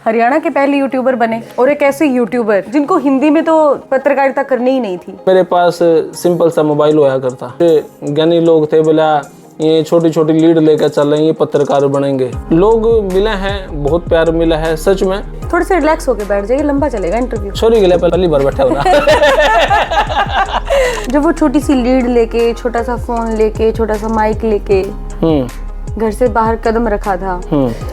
हरियाणा के पहले यूट्यूबर बने और एक ऐसे यूट्यूबर जिनको हिंदी में तो पत्रकारिता करनी ही नहीं थी। मेरे पास सिंपल सा मोबाइल होया करता। ज्ञानी लोग थे, बोला ये छोटी छोटी लीड लेकर चल रहे हैं, ये पत्रकार बनेंगे। लोग मिले हैं, बहुत प्यार मिला है सच में। थोड़े से रिलैक्स होके बैठ जाइए, लंबा चलेगा इंटरव्यू। सॉरी के लिए पहली बार बैठा हुआ। जब वो छोटी सी लीड लेके, छोटा सा फोन लेके, छोटा सा माइक लेके घर से बाहर कदम रखा था,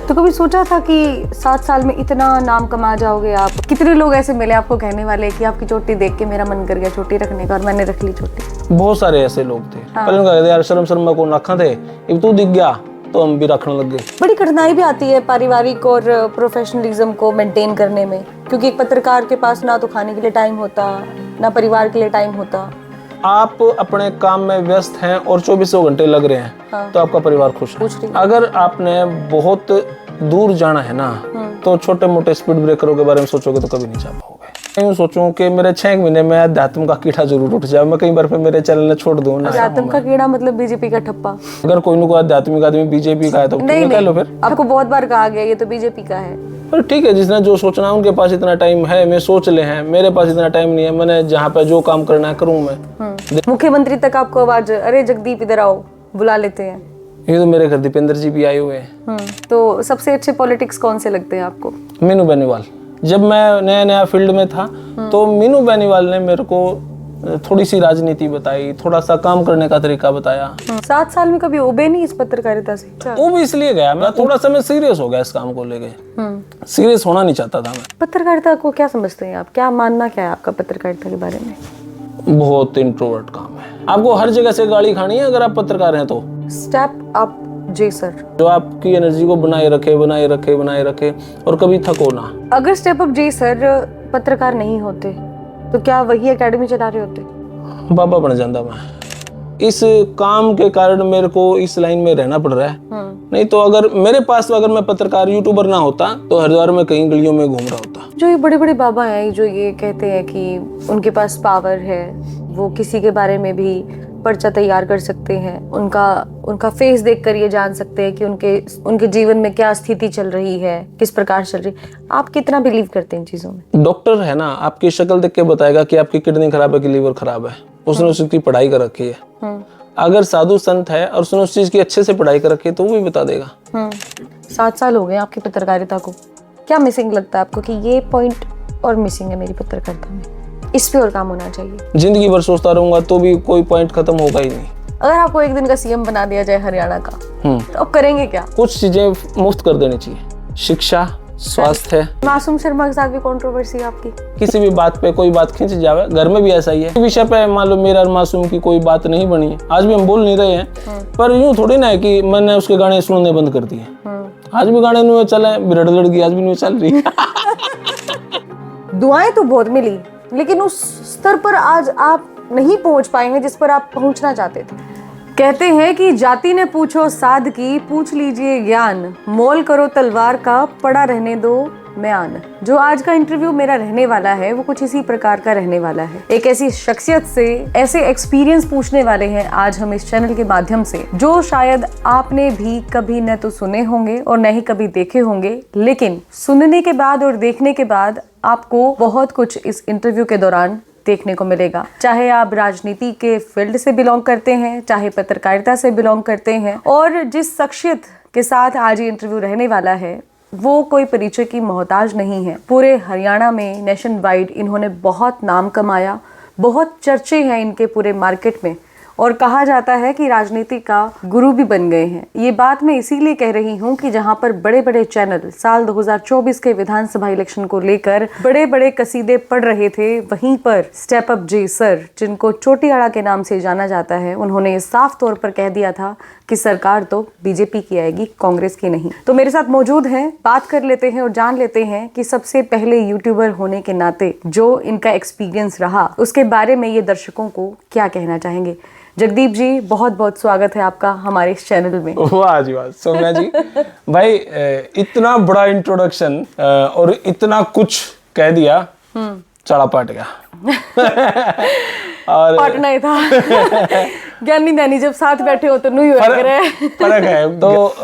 तो कभी सोचा था कि 7 साल में इतना नाम कमा जाओगे आप? कितने लोग ऐसे मिले आपको कहने वाले कि आपकी चोटी देख के मेरा मन कर गया चोटी रखने का और मैंने रख ली चोटी? बहुत सारे ऐसे लोग थे। पहले उनका यार शर्म शर्मा को रखा थे, अब तू दिख गया तो हम भी रखने लग गए। बड़ी कठिनाई भी आती है पारिवारिक और प्रोफेशनलिज्म को मेंटेन करने में, क्योंकि एक पत्रकार के पास ना तो खाने के लिए टाइम होता, ना परिवार के लिए टाइम होता। आप अपने काम में व्यस्त हैं और 24 घंटे लग रहे हैं, तो आपका परिवार खुश है। अगर आपने बहुत दूर जाना है ना, तो छोटे मोटे स्पीड ब्रेकरों के बारे में सोचोगे तो कभी नहीं जा पाओगे। यूँ सोचूं कि मेरे 6 महीने में अध्यात्म का कीड़ा जरूर उठ जाए, मैं कई बार फिर मेरे चैनल ने छोड़ दूं ना। अध्यात्म का कीड़ा मतलब बीजेपी का ठप्पा? अगर कोई न कोई आध्यात्मिक आदमी बीजेपी का है तो नहीं, कह लो फिर। आपको बहुत बार कहा गया ये तो बीजेपी का है। पर ठीक है, जिसने जो सोचना, उनके पास इतना टाइम है, मैं सोच ले हैं। मेरे पास इतना टाइम नहीं है, मैंने जहाँ पे जो काम करना है करूँ मैं। मुख्यमंत्री तक आपको आवाज, अरे जगदीप इधर आओ, बुला लेते हैं। ये तो मेरे घर दीपेंद्र जी भी आए हुए हैं। तो सबसे अच्छे पॉलिटिक्स कौन से लगते हैं आपको? मीनू बेनीवाल। जब मैं नया नया फील्ड में था तो मीनू बेनीवाल ने मेरे को थोड़ी सी राजनीति बताई, थोड़ा सा काम करने का तरीका बताया। 7 साल में कभी उबे नहीं इस पत्रकारिता से? वो भी इसलिए गया, मैं थोड़ा सा मैं सीरियस हो गया इस काम को लेके। सीरियस होना नहीं चाहता था मैं। पत्रकारिता को क्या समझते हैं आप? क्या मानना क्या है आपका पत्रकारिता के बारे में? बहुत इंट्रोवर्ट काम है। आपको हर जगह से गाली खानी है अगर आप पत्रकार हैं तो। स्टेप अप जी सर, जो आपकी एनर्जी को बनाए रखे और कभी थको ना। अगर स्टेप अप जी सर पत्रकार नहीं होते तो क्या वही एकेडमी चला रहे होते? बाबा बन जाता मैं। इस काम के कारण मेरे को इस लाइन में रहना पड़ रहा है। नहीं तो अगर मेरे पास, अगर मैं पत्रकार यूट्यूबर ना होता तो हरिद्वार में कहीं गलियों में घूम रहा होता। जो ये बड़े बड़े बाबा हैं जो ये कहते हैं कि उनके पास पावर है, वो किसी के बारे में भी पर्चा तैयार कर सकते हैं, उनका फेस देखकर ये जान सकते हैं कि उनके जीवन में क्या स्थिति चल रही है, किस प्रकार चल रही है। आप कितना बिलीव करते हैं इन चीजों में? डॉक्टर है ना, आपकी शक्ल देख के बताएगा कि आपकी किडनी खराब है कि लीवर खराब है। उसने उसकी पढ़ाई कर रखी है। अगर साधु संत है और उसने उस चीज की अच्छे से पढ़ाई कर रखी है तो वो भी बता देगा। 7 साल हो गए आपकी पत्रकारिता को, क्या मिसिंग लगता है आपको कि ये पॉइंट और मिसिंग है मेरी पत्रकारिता में, इस पे और काम होना चाहिए? जिंदगी भर सोचता रहूंगा तो भी कोई पॉइंट खत्म होगा ही नहीं। अगर आपको एक दिन का सीएम बना दिया जाए हरियाणा का, तो आप करेंगे क्या? कुछ चीजें मुफ्त कर देनी चाहिए, शिक्षा, स्वास्थ्य। मासूम शर्मा के साथ भी कंट्रोवर्सी आपकी? किसी भी बात पे कोई बात खींच जावे, घर में भी ऐसा ही है। विषय पे मान लो मेरा और मासूम की कोई बात नहीं बनी है, आज भी हम बोल नहीं रहे हैं, पर यूं थोड़ी ना है कि मैंने उसके गाने सुनने बंद कर दिए। आज भी गाने नहीं चले, बिरड़ लड़की आज भी नहीं चल रही। दुआएं तो बहुत मिली, लेकिन उस स्तर पर आज आप नहीं पहुंच पाए हैं जिस पर आप पहुंचना चाहते थे। कहते हैं कि जाति ने पूछो साध की, पूछ लीजिए ज्ञान, मोल करो तलवार का, पड़ा रहने दो म्यान। जो आज का इंटरव्यू मेरा रहने वाला है वो कुछ इसी प्रकार का रहने वाला है। एक ऐसी शख्सियत से ऐसे एक्सपीरियंस पूछने वाले हैं आज हम इस चैनल के माध्यम से, जो शायद आपने भी कभी न तो सुने होंगे और न ही कभी देखे होंगे, लेकिन सुनने के बाद और देखने के बाद आपको बहुत कुछ इस इंटरव्यू के दौरान देखने को मिलेगा। चाहे आप राजनीति के फील्ड से बिलोंग करते हैं, चाहे पत्रकारिता से बिलोंग करते हैं, और जिस शख्सियत के साथ आज ये इंटरव्यू रहने वाला है वो कोई परिचय की मोहताज नहीं है। पूरे हरियाणा में नेशन वाइड इन्होंने बहुत नाम कमाया, बहुत चर्चे हैं इनके पूरे मार्केट में, और कहा जाता है कि राजनीति का गुरु भी बन गए हैं। ये बात मैं इसीलिए कह रही हूँ कि जहाँ पर बड़े बड़े चैनल साल 2024 के विधानसभा इलेक्शन को लेकर बड़े बड़े कसीदे पढ़ रहे थे, वहीं पर स्टेप अप जी सर, जिनको चोटियाड़ा के नाम से जाना जाता है, उन्होंने ये साफ तौर पर कह दिया था कि सरकार तो बीजेपी की आएगी, कांग्रेस की नहीं। तो मेरे साथ मौजूद हैं, बात कर लेते हैं और जान लेते हैं कि सबसे पहले यूट्यूबर होने के नाते जो इनका एक्सपीरियंस रहा उसके बारे में ये दर्शकों को क्या कहना चाहेंगे। जगदीप जी, बहुत बहुत स्वागत है आपका हमारे इस चैनल में। वाह जी वाह, सौम्या जी। भाई इतना बड़ा इंट्रोडक्शन और इतना कुछ कह दिया, चढ़ा पाट गया। और पाटना ही था। ज्ञानी दैनी जब साथ बैठे हो तो नहीं हो फर्क है। तो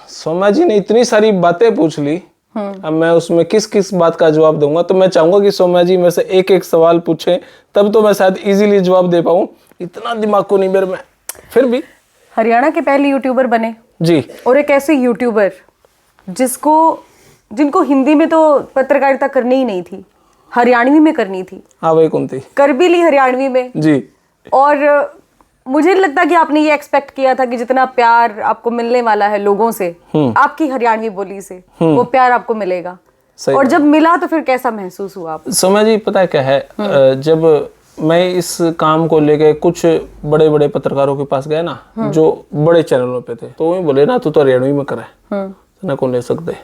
सौम्या जी ने इतनी सारी बातें पूछ ली अब मैं उसमें किस किस बात का जवाब दूंगा, तो मैं चाहूंगा कि सौम्या जी मेरे से एक एक सवाल पूछें, तब तो मैं शायद इजीली जवाब दे पाऊं। इतना दिमाग को नहीं मेरे में, फिर भी। हरियाणा के पहले यूट्यूबर बने जी। और एक ऐसे यूट्यूबर जिनको हिंदी में तो पत्रकारिता करनी ही नहीं थी, हरियाणवी में करनी थी। हाँ भाई, कौन थी? कर भी ली हरियाणवी में जी। और मुझे नहीं लगता कि आपने ये एक्सपेक्ट किया था कि जितना प्यार आपको मिलने वाला है लोगों से, आपकी हरियाणवी बोली से, वो प्यार आपको मिलेगा। और जब मिला तो फिर कैसा महसूस हुआ आपको? सौम्या जी पता है क्या है, जब मैं इस काम को लेके कुछ बड़े बड़े पत्रकारों के पास गया ना, जो बड़े चैनलों पे थे, तो वही बोले ना तू तो हरियाणवी में कर है ना, कौन ले सकते।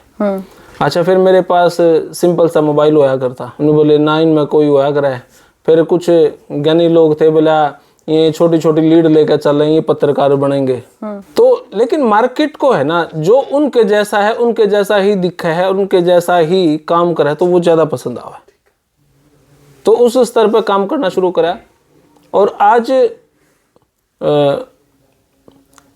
अच्छा, फिर मेरे पास सिंपल सा मोबाइल होया करता, उन्होंने बोले 9 में कोई होया करे। फिर कुछ ज्ञानी लोग थे, बोला ये छोटी छोटी लीड लेकर चल रहे हैं, ये पत्रकार बनेंगे। तो लेकिन मार्केट को है ना, जो उनके जैसा है, उनके जैसा ही दिखा है, उनके जैसा ही काम करे, तो वो ज्यादा पसंद आवा। तो उस स्तर पर काम करना शुरू करा, और आज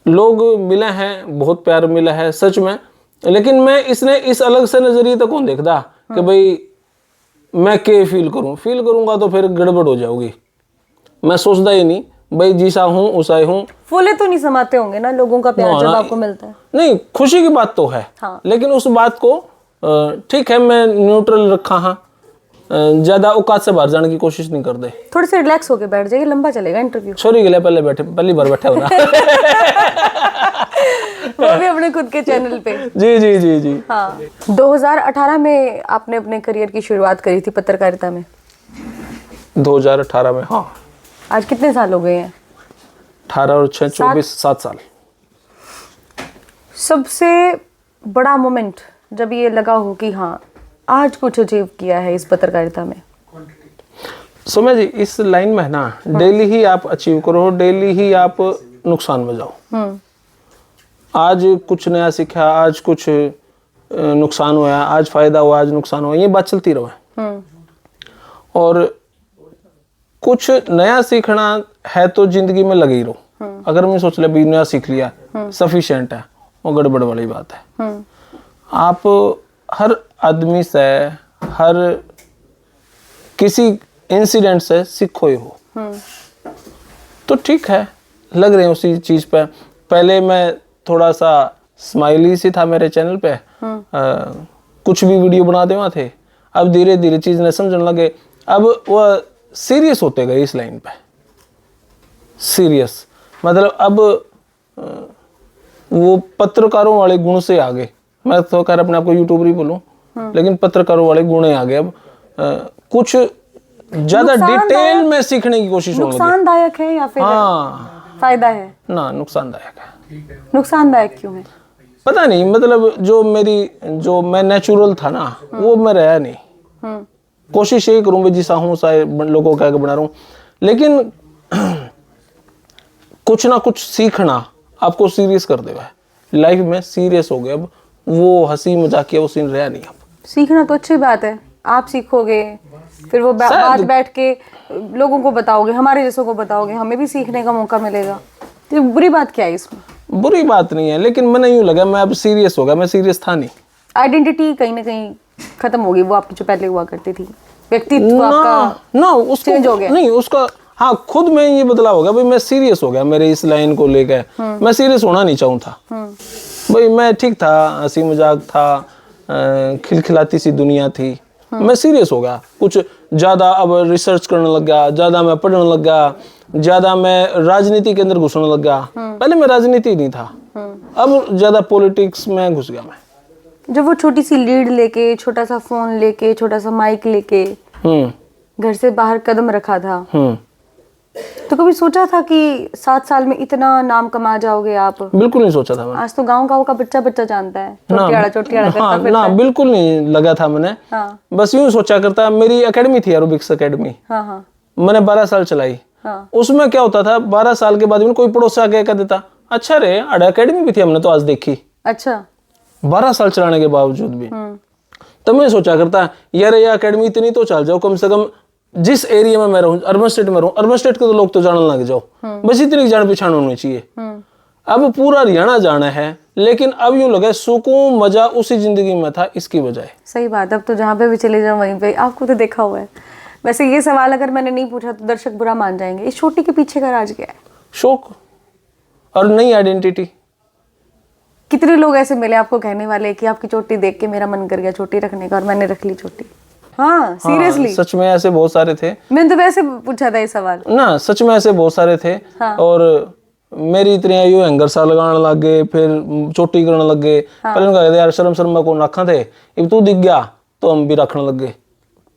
लोग मिले हैं, बहुत प्यार मिला है सच में। लेकिन मैं इस अलग से नजरिए तक कौन देखता कि भाई मैं क्या फील करूंगा तो फिर गड़बड़ हो जाऊगी। मैं सोचता ही नहीं भाई, जीसा हूँ उसा ही हूँ। फूले तो नहीं समाते होंगे ना लोगों का प्यार जब आपको मिलता है? नहीं, खुशी की बात तो है। हाँ। लेकिन उस बात को ठीक है, मैं न्यूट्रल रखा। हाँ, ज्यादा औकात से बाहर जाने की कोशिश नहीं करते। थोड़े से रिलैक्स होके बैठ जाइए, लंबा चलेगा इंटरव्यू। सॉरी के लिए पहली बार बैठा हो ना। वो भी अपने खुद के चैनल पे। जी जी जी जी। हाँ, 2018 में आपने अपने करियर की शुरुआत करी थी पत्रकारिता में। 2018 में, हाँ। आज कितने साल हो गए हैं? 18 और 6 24 7 साल। सबसे बड़ा मोमेंट जब ये लगा हो कि हाँ आज कुछ अचीव किया है इस पत्रकारिता में? सौम्या जी, इस लाइन में है ना, डेली ही आप अचीव करो, डेली ही आप नुकसान में जाओ। आज कुछ नया सीखा, आज कुछ नुकसान हुआ, आज फायदा हुआ, आज नुकसान हुआ, ये बात चलती रहे। और कुछ नया सीखना है तो जिंदगी में लगे ही रहो। अगर मैं सोच लिया भी नया सीख लिया सफिशिएंट है, वो गड़बड़ वाली बात है। आप हर आदमी से, हर किसी इंसिडेंट से सीखो ही हो। तो ठीक है, लग रहे हैं उसी चीज पे। पहले मैं थोड़ा सा स्माइली सी था मेरे चैनल पे, कुछ भी वीडियो बनाते वहाँ थे। अब धीरे धीरे चीज ने समझने लगे, अब वो सीरियस होते गए इस लाइन पे। सीरियस मतलब अब वो पत्रकारों वाले गुण से आगे, मैं तो खैर अपने आप को यूट्यूबर ही बोलूं, लेकिन पत्रकारों वाले गुण ही आगे। अब कुछ ज्यादा डिटेल में सीखने की कोशिश होगी। नुकसानदायक है या फिर फायदा है? ना, नुकसानदायक है। नुकसानदायक क्यों है? पता नहीं, मतलब जो मैं नेचुरल था ना, वो मैं रहा नहीं। कोशिश यही करूँ भाई जिसा हूँ लोगों का बना रहा हूँ, लेकिन कुछ ना कुछ सीखना आपको सीरियस कर देगा। लाइफ में सीरियस हो गए, अब वो हंसी मजाकिया वो सीन रहा नहीं। अब सीखना तो अच्छी बात है, आप सीखोगे, फिर वो बात बैठ के लोगों को बताओगे, हमारे जैसों को बताओगे, हमें भी सीखने का मौका मिलेगा। तो बुरी बात क्या है इसमें? बुरी बात नहीं है, लेकिन मैंने यूं लगा मैं अब सीरियस हो गया। मैं सीरियस था नहीं। आइडेंटिटी कहीं ना कहीं खत्म हो गई, वो आपकी जो पहले हुआ करती थी, व्यक्तित्व आपका ना उसको चेंज हो गया। नहीं, उसका हाँ खुद में ये बदलाव हो गया भाई। मैं सीरियस हो गया मेरे इस लाइन को लेकर। मैं सीरियस होना नहीं चाहूँ था भाई। मैं ठीक था, हंसी मजाक था, खिलखिलाती सी दुनिया थी। मैं सीरियस हो गया, कुछ ज्यादा अब रिसर्च करने लग गया, ज्यादा मैं पढ़ने लग गया, ज्यादा मैं राजनीति के अंदर घुसने लग गया। पहले मैं राजनीति नहीं था, अब ज्यादा पॉलिटिक्स में घुस गया मैं। जब वो छोटी सी लीड लेके, छोटा सा फोन लेके, छोटा सा माइक लेके घर से बाहर कदम रखा था, तो कभी सोचा था कि 7 साल में इतना नाम कमा जाओगे आप? बिल्कुल नहीं सोचा था मैंने। आज तो गाँव का बच्चा जानता है, चोटियाड़ा करता फिरता ना, है। बिल्कुल नहीं लगा था मैंने। बस यूं सोचा करता। मेरी एकेडमी थी, एरोबिक्स एकेडमी। मैंने 12 साल चलाई। उसमें क्या होता था, 12 साल के बाद में कोई पड़ोस से आके कह देता, अच्छा रे अड़ एकेडमी भी थी, हमने तो आज देखी। अच्छा, 12 साल चलाने के बावजूद भी। तब मैं सोचा करता, यार ये एकेडमी इतनी तो चल जाओ, कम से कम जिस एरिया में मैं रहूं, अर्बन स्टेट में रहूं, अर्बन स्टेट के तो लोग तो जानने लग जाओ, बस इतनी जान पहचान होनी चाहिए। अब पूरा हरियाणा जाना है, लेकिन अब यूं लगे सुकून मजा उसी जिंदगी में था इसकी बजाय। सही बात, अब तो जहाँ पे भी चले जाओ वहीं पे आपको तो देखा हुआ है। वैसे ये सवाल अगर मैंने नहीं पूछा तो दर्शक बुरा मान जाएंगे, इस चोटी के पीछे का राज क्या है? शौक और नई आइडेंटिटी। कितने लोग ऐसे मिले आपको कहने वाले कि आपकी चोटी देख के मेरा मन कर गया चोटी रखने का और मैंने रख ली चोटी? हाँ सीरियसली? सच में ऐसे बहुत सारे थे। मैंने तो वैसे पूछा था ये सवाल ना, सच में ऐसे बहुत सारे थे। हाँ। और मेरी इतनी आयु हैंगर सा लगाने लग गए, फिर चोटी करने लग गए। पहले उनका कहते यार शर्म शर्म को रखा थे, अब तू दिख गया तो हम भी रखने लग गए।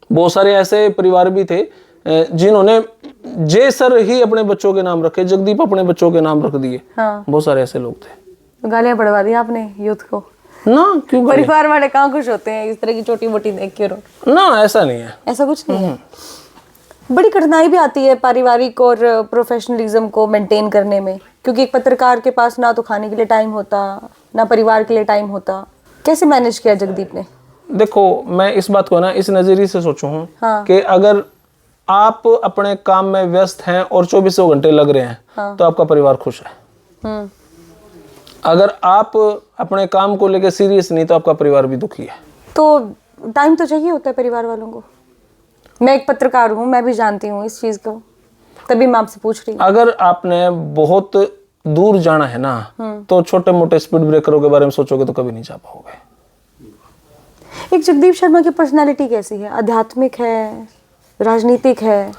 बहुत सारे ऐसे परिवार भी थे जिन्होंने जय सर ही अपने बच्चों के नाम रखे, जगदीप अपने बच्चों के नाम रख दिए। हाँ। बहुत सारे ऐसे लोग थे। तो गालियां पड़वा दी आपने यूथ को ना, क्यों? परिवार वाले कहाँ खुश होते हैं इस तरह की छोटी मोटी देख के? ना, ऐसा नहीं है, ऐसा कुछ नहीं है। बड़ी कठिनाई भी आती है पारिवारिक और प्रोफेशनलिज्म को मेंटेन करने में, क्योंकि एक पत्रकार के पास ना तो खाने के लिए टाइम होता, ना परिवार के लिए टाइम होता। कैसे मैनेज किया जगदीप ने? देखो, मैं इस बात को ना इस नजरिए से सोचू हूँ हाँ। कि अगर आप अपने काम में व्यस्त हैं और 24 घंटे लग रहे हैं, हाँ। तो आपका परिवार खुश है। अगर आप अपने काम को लेकर सीरियस नहीं तो आपका परिवार भी दुखी है। तो टाइम तो चाहिए होता है परिवार वालों को। मैं एक पत्रकार हूँ, मैं भी जानती हूँ इस चीज को, तभी मैं आपसे पूछ रही हूँ। अगर आपने बहुत दूर जाना है ना, तो छोटे मोटे स्पीड ब्रेकरों के बारे में सोचोगे तो कभी नहीं जा पाओगे। एक जगदीप शर्मा की पर्सनालिटी कैसी है? आध्यात्मिक है, राजनीतिक है?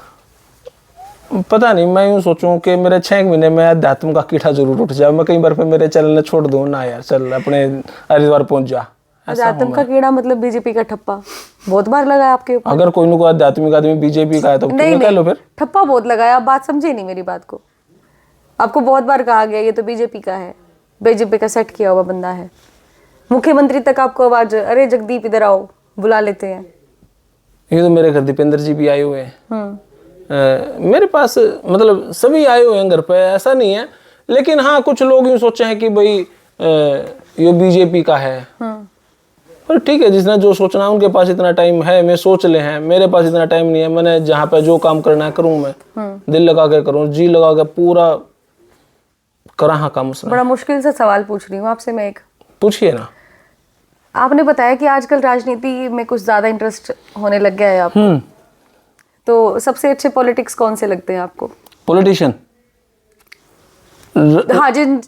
पता नहीं, मैं यूं सोचूं कि मेरे 6 महीने में अध्यात्म का कीड़ा जरूर उठ जाए। मैं कई बार फिर मेरे चैनल ने छोड़ दूं ना, यार चल अपने हरिद्वार पहुंच जा। अध्यात्म का कीड़ा मतलब बीजेपी का ठप्पा बहुत बार लगाया आपके ऊपर। अगर कोई कोई आध्यात्मिक आदमी बीजेपी का है तो नहीं, कह लो फिर। ठप्पा बहुत लगाया, आप बात समझे नहीं मेरी बात को। आपको बहुत बार कहा गया ये तो बीजेपी का है, बीजेपी का सेट किया हुआ बंदा है। मुख्यमंत्री तक आपको आवाज, अरे जगदीप इधर आओ, बुला लेते हैं। ये तो मेरे घर दीपेंद्र जी भी आए हुए हैं। मेरे पास मतलब सभी आए हुए हैं घर पे, ऐसा नहीं है। लेकिन हाँ, कुछ लोग यूं सोचे हैं कि भाई ये बीजेपी का है। पर ठीक है, जिसने जो सोचना, उनके पास इतना टाइम है, मैं सोच ले हैं। मेरे पास इतना टाइम नहीं है। मैंने जहाँ पे जो काम करना है करूँ, मैं दिल लगा के करूँ, जी लगा के पूरा करा। हाँ, काम उसने। बड़ा मुश्किल से सवाल पूछ रही हूँ आपसे मैं एक। पूछिए ना। आपने बताया कि आजकल राजनीति में कुछ ज्यादा इंटरेस्ट होने लग गया है आपको। तो सबसे अच्छे पॉलिटिक्स कौन से लगते हैं आपको? पॉलिटिशियन? हाँ, जिन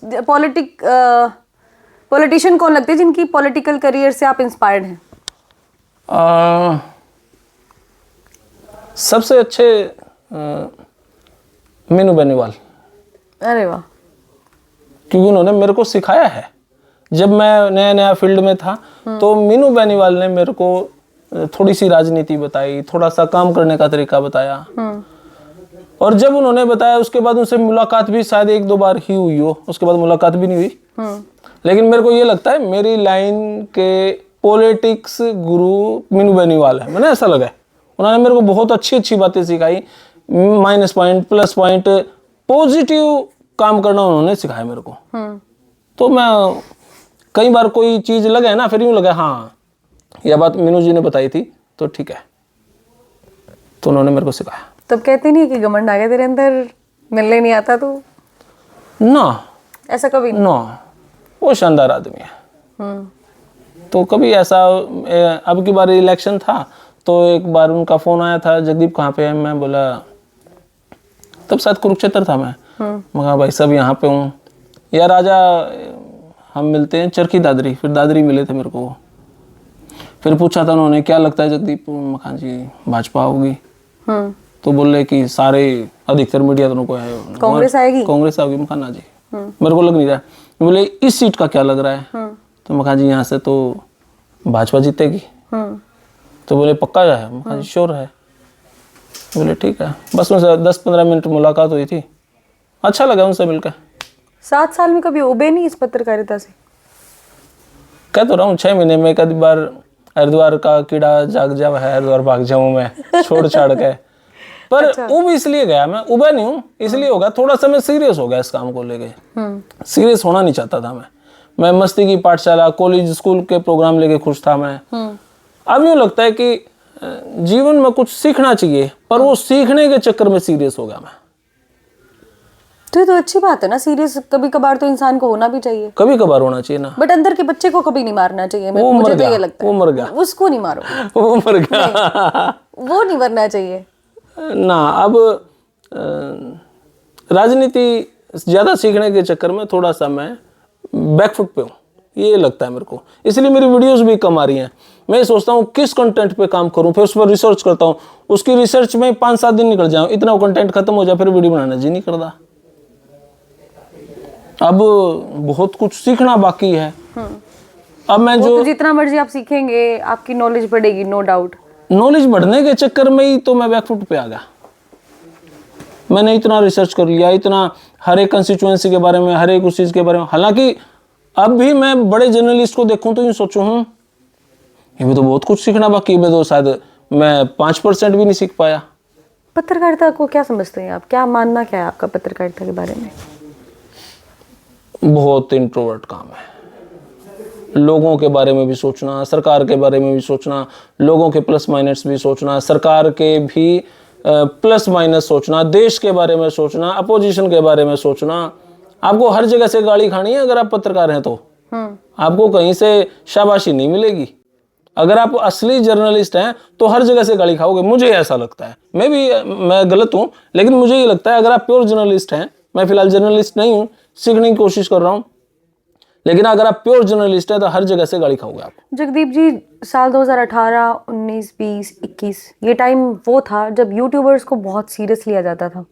पॉलिटिशियन कौन लगते हैं जिनकी पॉलिटिकल करियर से आप इंस्पायर्ड हैं? सबसे अच्छे मीनू बेनीवाल। अरे वाह। क्योंकि उन्होंने मेरे को सिखाया है। जब मैं नया नया फील्ड में था तो मीनू बेनीवाल ने मेरे को थोड़ी सी राजनीति बताई, थोड़ा सा काम करने का तरीका बताया। और जब उन्होंने बताया उसके बाद उनसे मुलाकात भी शायद 1-2 बार ही हुई हो, उसके बाद मुलाकात भी नहीं हुई। लेकिन मेरे को ये लगता है मेरी लाइन के पॉलिटिक्स गुरु मीनू बेनीवाल है। मैंने ऐसा लगा, उन्होंने मेरे को बहुत अच्छी अच्छी बातें सिखाई। Minus point, plus point, positive काम करना उन्होंने सिखाया मेरे को। तो मैं कई बार कोई चीज लगे ना, फिर यूं लगा हाँ यह बात मीनू जी ने बताई थी तो ठीक है, तो उन्होंने मेरे को सिखाया। तब कहते नहीं कि घमंड आ गया तेरे अंदर, मिलने नहीं आता तो? ना, ऐसा कभी नहीं? ना, वो शानदार आदमी है। तो कभी ऐसा, अब की बार इलेक्शन था तो एक बार उनका फोन आया था, जगदीप कहाँ पे है? मैं बोला, तब शायद कुरुक्षेत्र था मैं कहा भाई साहब यहाँ पे हूँ। यार राजा, हम मिलते हैं चरखी दादरी। फिर दादरी मिले थे मेरे को। फिर पूछा था उन्होंने क्या लगता है जगदीप? मखान जी भाजपा होगी। तो बोले कि सारे अधिकतर मीडिया दोनों को है कांग्रेस आएगी। कांग्रेस आएगी। मखाना जी मेरे को लग नहीं रहा। बोले इस सीट का क्या लग रहा है? तो मखान जी यहाँ से तो भाजपा जीतेगी। तो बोले पक्का है? मखान जी श्योर है। बोले ठीक है। बस उनसे 10-15 मिनट मुलाकात हुई थी, अच्छा लगा उनसे मिलकर। 7 साल में कभी उबे नहीं इस पत्रकारिता से? कह तो रहा हूँ 6 महीने में एक आधी बार हरिद्वार का कीड़ा जाग जाओ है, हरिद्वार भाग जाऊं मैं छोड़ छाड़ के। पर उब इसलिए गया, मैं उबा नहीं हूँ इसलिए होगा, थोड़ा सा मैं सीरियस हो गया इस काम को लेके। सीरियस होना नहीं चाहता था मैं मस्ती की पाठशाला, कॉलेज, स्कूल के प्रोग्राम लेके खुश था मैं। अब यूँ लगता है कि जीवन में कुछ सीखना चाहिए, पर वो सीखने के चक्कर में सीरियस हो गया मैं। तो ये तो अच्छी बात है ना, सीरियस कभी कभार तो इंसान को होना भी चाहिए, कभी कभार होना चाहिए ना। बट अंदर के बच्चे को कभी नहीं मारना चाहिए। वो मुझे मर तो ये गया, लगता वो है मर गया, उसको नहीं मारो, वो मर गया वो नहीं मरना चाहिए ना। अब राजनीति ज्यादा सीखने के चक्कर में थोड़ा सा मैं बैकफुट पे हूँ, ये लगता है मेरे को, इसलिए मेरी वीडियोस भी कम आ रही हैं। मैं सोचता हूँ किस कंटेंट पे काम करूँ, फिर उस पर रिसर्च करता हूँ, उसकी रिसर्च में 5-7 दिन निकल जाऊँ, इतना वो कंटेंट खत्म हो जाए, फिर वीडियो बनाना जी नहीं करता। अब बहुत कुछ सीखना बाकी है। अब मैं वो तो जितना मर्जी आप सीखेंगे आपकी नॉलेज बढ़ेगी, नो डाउट। नॉलेज बढ़ने के चक्कर में ही तो मैं बैकफुट पे आ गया। मैंने इतना रिसर्च कर लिया, इतना हर एक कंस्टिट्यूएंसी के बारे में, हर एक उस चीज़ के बारे में। हालांकि अब भी मैं बड़े जर्नलिस्ट को देखूं तो यूँ सोचूं ये भी तो बहुत कुछ सीखना बाकी है, तो शायद मैं 5% भी नहीं सीख पाया। पत्रकारिता को क्या समझते हैं आप, क्या मानना क्या है आपका पत्रकारिता के बारे में? बहुत इंट्रोवर्ट काम है। लोगों के बारे में भी सोचना, सरकार के बारे में भी सोचना, लोगों के प्लस माइनस भी सोचना, सरकार के भी प्लस माइनस सोचना, देश के बारे में सोचना, अपोजिशन के बारे में सोचना। आपको हर जगह से गाली खानी है अगर आप पत्रकार हैं तो। आपको कहीं से शाबाशी नहीं मिलेगी। अगर आप असली जर्नलिस्ट हैं तो हर जगह से गाली खाओगे, मुझे ऐसा लगता है। मैं गलत हूं, लेकिन मुझे ये लगता है अगर आप प्योर जर्नलिस्ट हैं, मैं फिलहाल जर्नलिस्ट नहीं हूं, सीखने की कोशिश कर रहा हूं, लेकिन अगर आप प्योर जर्नलिस्ट हैं तो हर जगह से गाली खाओगे आप। जगदीप जी, साल 2018, 19, 20, 21 ये टाइम वो था जब यूट्यूबर्स को बहुत सीरियस लिया जाता था,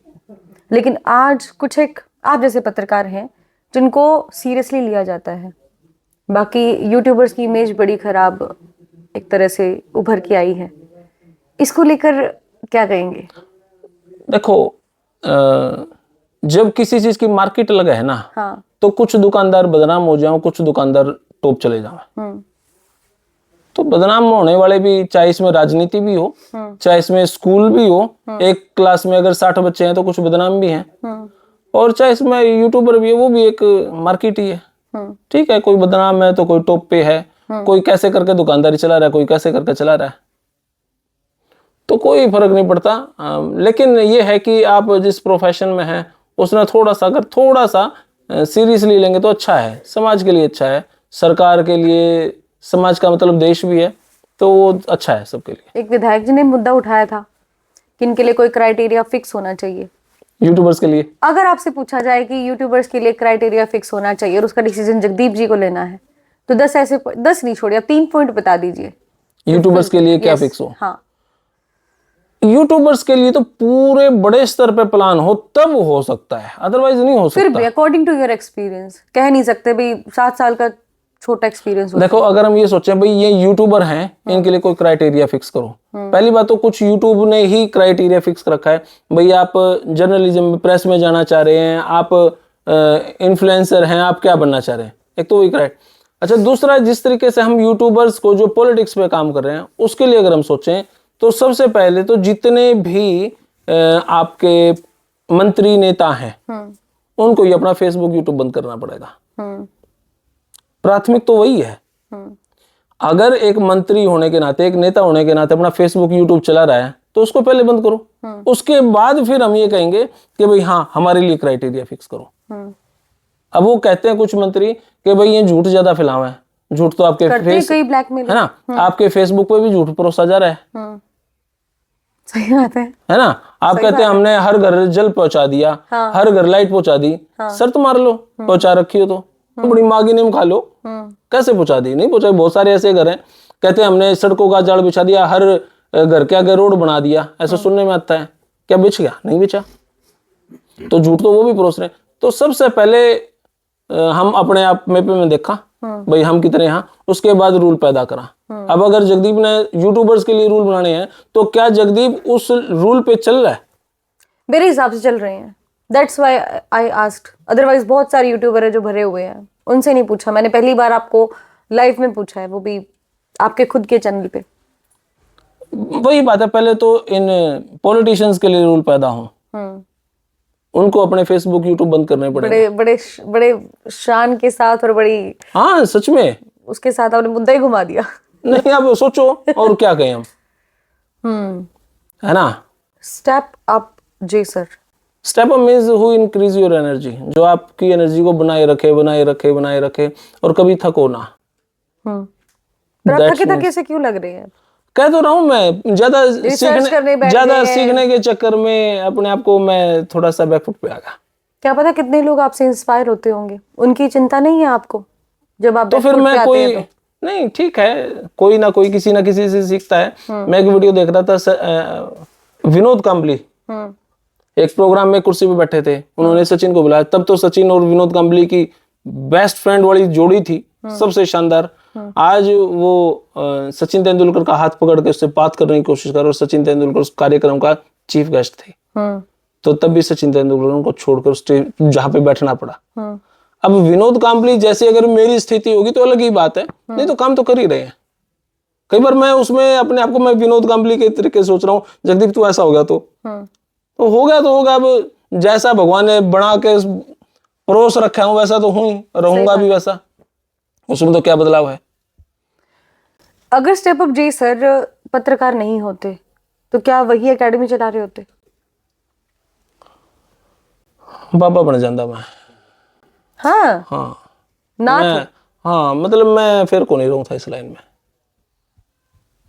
लेकिन आज कुछ एक आप जैसे पत्रकार हैं जिनको सीरियसली लिया जाता है। बाकी यूट्यूबर्स की इमेज बड़ी खराब एक तरह से उभर के आई है, इसको लेकर क्या कहेंगे? देखो, जब किसी चीज की मार्केट लगे है ना, हाँ। तो कुछ दुकानदार बदनाम हो जाओ, कुछ दुकानदार टॉप चले जाओ। तो बदनाम होने वाले भी, चाहे इसमें राजनीति भी हो, चाहे इसमें स्कूल भी हो, एक क्लास में अगर 60 बच्चे हैं तो कुछ बदनाम भी हैं, और चाहे इसमें यूट्यूबर भी है, वो भी एक मार्केट ही है। ठीक है, कोई बदनाम है तो कोई टॉप पे है, कोई कैसे करके दुकानदारी चला रहा है, कोई कैसे करके चला रहा है, तो कोई फर्क नहीं पड़ता। लेकिन ये है कि आप जिस प्रोफेशन में हैं उसमें अगर थोड़ा सा सीरियसली लेंगे तो अच्छा है, समाज के लिए अच्छा है, सरकार के लिए, समाज का मतलब देश भी है, तो वो अच्छा है सबके लिए। एक विधायक जी ने मुद्दा उठाया था कि इनके लिए कोई क्राइटेरिया फिक्स होना चाहिए यूट्यूबर्स के लिए। अगर आपसे पूछा जाए कि यूट्यूबर्स के लिए क्राइटेरिया फिक्स होना चाहिए और उसका डिसीजन जगदीप जी को लेना है, तो 10 नहीं छोड़िए, आप 3 पॉइंट बता दीजिए यूट्यूबर्स के लिए क्या फिक्स हो। हाँ, यूट्यूबर्स के लिए तो पूरे बड़े स्तर पे प्लान हो तब हो सकता है, अदरवाइज नहीं हो फिर सकता। भी अकॉर्डिंग टू योर एक्सपीरियंस कह नहीं सकते भाई 7 साल का छोटा एक्सपीरियंस हो। देखो, अगर हम ये सोचें भाई ये यूट्यूबर हैं, इनके लिए कोई क्राइटेरिया फिक्स करो। पहली बात तो कुछ यूट्यूब ने ही क्राइटेरिया फिक्स कर रखा है, भाई आप जर्नलिज्म प्रेस में जाना चाह रहे हैं, आप इन्फ्लुएंसर हैं, आप क्या बनना चाह रहे हैं, एक तो वही अच्छा, दूसरा जिस तरीके से हम यूट्यूबर्स को जो पॉलिटिक्स पे काम कर रहे हैं उसके लिए अगर हम सोचें तो सबसे पहले तो जितने भी आपके मंत्री नेता हैं उनको ही अपना फेसबुक यूट्यूब बंद करना पड़ेगा। प्राथमिक तो वही है। अगर एक मंत्री होने के नाते, एक नेता होने के नाते अपना फेसबुक यूट्यूब चला रहा है तो उसको पहले बंद करो, उसके बाद फिर हम ये कहेंगे कि भाई हाँ हमारे लिए क्राइटेरिया फिक्स करो। अब वो कहते हैं कुछ मंत्री कि भाई ये झूठ ज्यादा फैलावा है, झूठ तो आपके ब्लैकमेल है ना, आपके फेसबुक पे भी झूठ परोसा जा रहा है। सही बात है ना। आप कहते हैं हमने हर घर जल पहुंचा दिया, हर घर लाइट पहुंचा दी, शर्त मार लो पहुंचा रखी हो तो बड़ी मागी नेम खा लो, कैसे पहुंचा दी, नहीं पहुंचा। बहुत सारे ऐसे घर हैं कहते हैं हमने सड़कों का जाल बिछा दिया, हर घर के आगे रोड बना दिया, ऐसा सुनने में आता है। क्या बिछ गया? नहीं बिछा, तो झूठ तो वो भी परोस रहे हैं। तो सबसे पहले हम अपने आप में देखा भाई हम कितने यहाँ, उसके बाद रूल पैदा करा। अब अगर जगदीप ने यूट्यूबर्स के लिए रूल बनाने हैं तो क्या जगदीप उस रूल पे चल रहा है? मेरे हिसाब से चल रहे हैं, that's why I asked. Otherwise बहुत सारे यूट्यूबर है जो भरे हुए हैं, उनसे नहीं पूछा मैंने, पहली बार आपको लाइव में पूछा है, वो भी आपके खुद के चैनल पे। वही बात है, पहले तो इन पॉलिटिशियंस के लिए रूल पैदा हो, उनको अपने फेसबुक यूट्यूब बंद करने पड़ेंगे। बड़े शान के साथ और बड़ी, हाँ सच में उसके साथ आपने मुद्दा ही घुमा दिया। नहीं अब सोचो और क्या कहें हम, है ना। स्टेप अप जी sir, step up means who increase your energy, जो आपकी एनर्जी को बनाए रखे और कभी थको ना। पर आप थके थके से क्यों लग रहे हैं? कह तो रहा हूँ मैं ज्यादा सीखने सीखने के चक्कर में अपने आप को मैं थोड़ा सा बैकफुट पे आ गया। क्या पता कितने लोग आपसे इंस्पायर होते होंगे, उनकी चिंता नहीं है आपको जब आप तो फिर मैं कोई तो? नहीं, ठीक है, कोई ना कोई किसी ना किसी से सीखता है। मैं एक वीडियो देख रहा था, विनोद कांबली एक प्रोग्राम में कुर्सी पे बैठे थे, उन्होंने सचिन को बुलाया। तब तो सचिन और विनोद कांबली की बेस्ट फ्रेंड वाली जोड़ी थी, सबसे शानदार। आज वो सचिन तेंदुलकर का हाथ पकड़ के उससे बात करने की कोशिश कर, और सचिन तेंदुलकर उस कार्यक्रम का चीफ गेस्ट थे। तो तब भी सचिन तेंदुलकर उनको छोड़कर स्टेज जहाँ पे बैठना पड़ा। अब विनोद कांबली जैसे अगर मेरी स्थिति होगी तो अलग ही बात है, नहीं तो काम तो कर ही रहे हैं। कई बार मैं उसमें अपने आप को मैं विनोद कांबली के तरीके सोच रहा हूँ, जगदीप तू ऐसा हो गया तो हो गया तो होगा। अब जैसा भगवान ने बना के परोस रखा हूं वैसा तो हूं ही, रहूंगा भी वैसा, उसमें तो क्या बदलाव है। अगर स्टेप अप जी सर पत्रकार नहीं होते तो क्या वही एकेडमी चला रहे होते? बाबा बन जाता मैं। हाँ नाथ, हाँ मतलब मैं फिर को नहीं रहूं था इस लाइन में।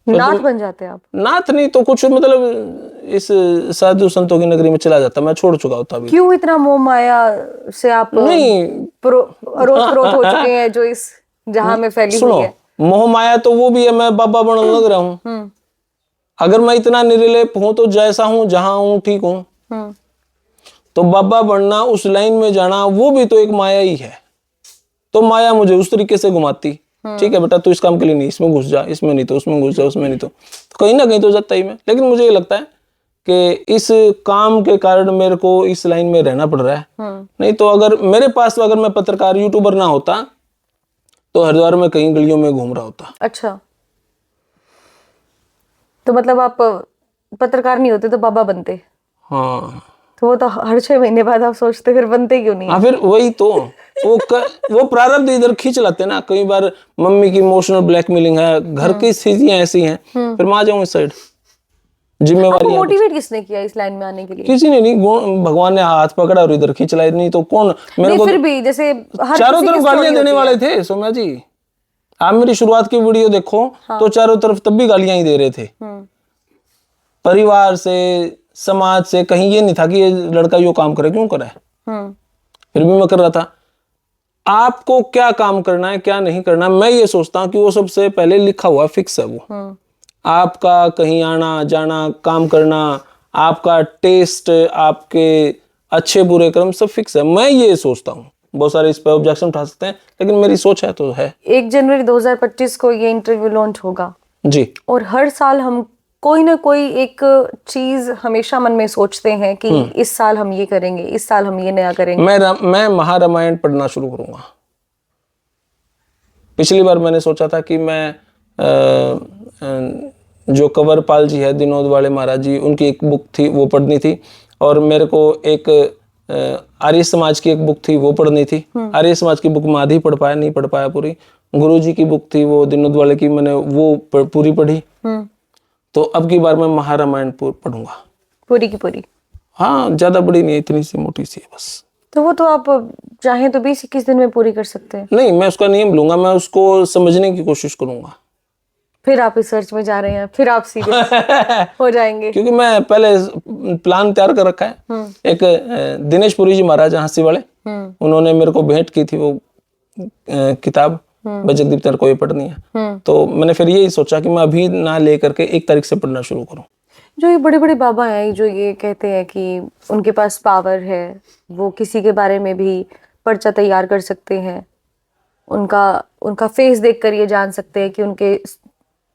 नाथ बन जाते आप? नाथ नहीं तो कुछ मतलब इस साधु संतों की नगरी में चला जाता, मैं छोड़ चुका होता अभी। क्यों इतना मोह माया से आप नहीं रोत हो चुके हैं जो इस जहां में फैली हुई है? मोह माया तो वो भी है, मैं बाबा बनने लग रहा हूँ। अगर मैं इतना निर्लेप हूं तो जैसा हूं जहां हूं ठीक हूं, तो बाबा बनना, उस लाइन में जाना, वो भी तो एक माया ही है। तो माया मुझे उस तरीके से घुमाती, ठीक है बेटा तू इस काम के लिए नहीं, इसमें घुस जा, इसमें नहीं तो उसमें घुस जा, उसमें नहीं तो कहीं ना कहीं तो जाता ही मैं। लेकिन मुझे ये लगता है कि इस काम के कारण मेरे को इस लाइन में रहना पड़ रहा है। नहीं तो अगर मेरे पास तो अगर मैं पत्रकार यूट्यूबर ना होता तो हरिद्वार में कई गलियों में घूम रहा होता। अच्छा, तो मतलब आप पत्रकार नहीं होते तो बाबा बनते? हाँ, तो वो तो हर 6 महीने बाद आप सोचते फिर बनते क्यों नहीं? हाँ फिर वही तो वो प्रारब्ध इधर खींच लाते ना। कई बार मम्मी की इमोशनल ब्लैकमेलिंग है, घर की स्थितियां ऐसी हैं, फिर मैं आ जाऊं इस साइड। जिम्मेवारी मोटिवेट किसने किया इस लाइन में आने के लिए? किसी ने नहीं, भगवान ने हाथ पकड़ा और इधर खींच लाया। नहीं तो कौन मेरे को, फिर भी जैसे हर चारों तरफ गालियां देने वाले थे सौम्या जी। आप मेरी शुरुआत की वीडियो देखो तो चारों तरफ तब भी गालियां ही दे रहे थे, परिवार से, समाज से। कहीं ये नहीं था कि ये लड़का यो काम करे, क्यों करे, फिर भी मैं कर रहा था। आपको क्या काम करना है क्या नहीं करना, मैं ये सोचता हूँ कि वो सबसे पहले लिखा हुआ फिक्स है। वो आपका कहीं आना जाना, काम करना, आपका टेस्ट, आपके अच्छे बुरे कर्म सब फिक्स है। मैं ये सोचता हूँ, बहुत सारे इस पर ऑब्जेक्शन उठा सकते हैं, लेकिन मेरी सोच है तो है। 1 जनवरी 2025 को ये इंटरव्यू लॉन्च होगा जी, और हर साल हम कोई ना कोई एक चीज हमेशा मन में सोचते हैं कि इस साल हम ये करेंगे, इस साल हम ये नया करेंगे। मैं महारामायण पढ़ना शुरू करूंगा। पिछली बार मैंने सोचा था कि मैं जो कंवरपाल जी है, विनोद वाले महाराज जी, उनकी एक बुक थी वो पढ़नी थी, और मेरे को एक आर्य समाज की एक बुक थी वो पढ़नी थी। आर्य समाज की बुक मैं आधी पढ़ पाया, नहीं पढ़ पाया पूरी। गुरु जी की बुक थी वो विनोद वाले की, मैंने वो पूरी पढ़ी। तो अब की बार मैं महारामायण पढ़ूंगा पूरी की पूरी। हाँ, ज्यादा बड़ी नहीं है, इतनी सी मोटी सी है बस। तो वो तो आप चाहें तो 20-21 दिन में पूरी कर सकते हैं। नहीं, मैं उसका नियम लूंगा, मैं उसको समझने की कोशिश करूंगा। फिर आप रिसर्च में जा रहे हैं, फिर आप सीरियस हो जाएंगे। क्योंकि मैं पहले प्लान तैयार कर रखा है। एक दिनेश पुरी जी महाराज हंसी वाले, उन्होंने मेरे को भेंट की थी वो किताब, जगदीप तेरे को ये पढ़नी है। तो मैंने फिर यही सोचा कि मैं अभी ना लेकर के 1 तारीख से पढ़ना शुरू करूं। जो ये बड़े बड़े बाबा हैं जो ये कहते हैं कि उनके पास पावर है, वो किसी के बारे में भी पर्चा तैयार कर सकते हैं, उनका फेस देखकर ये जान सकते हैं कि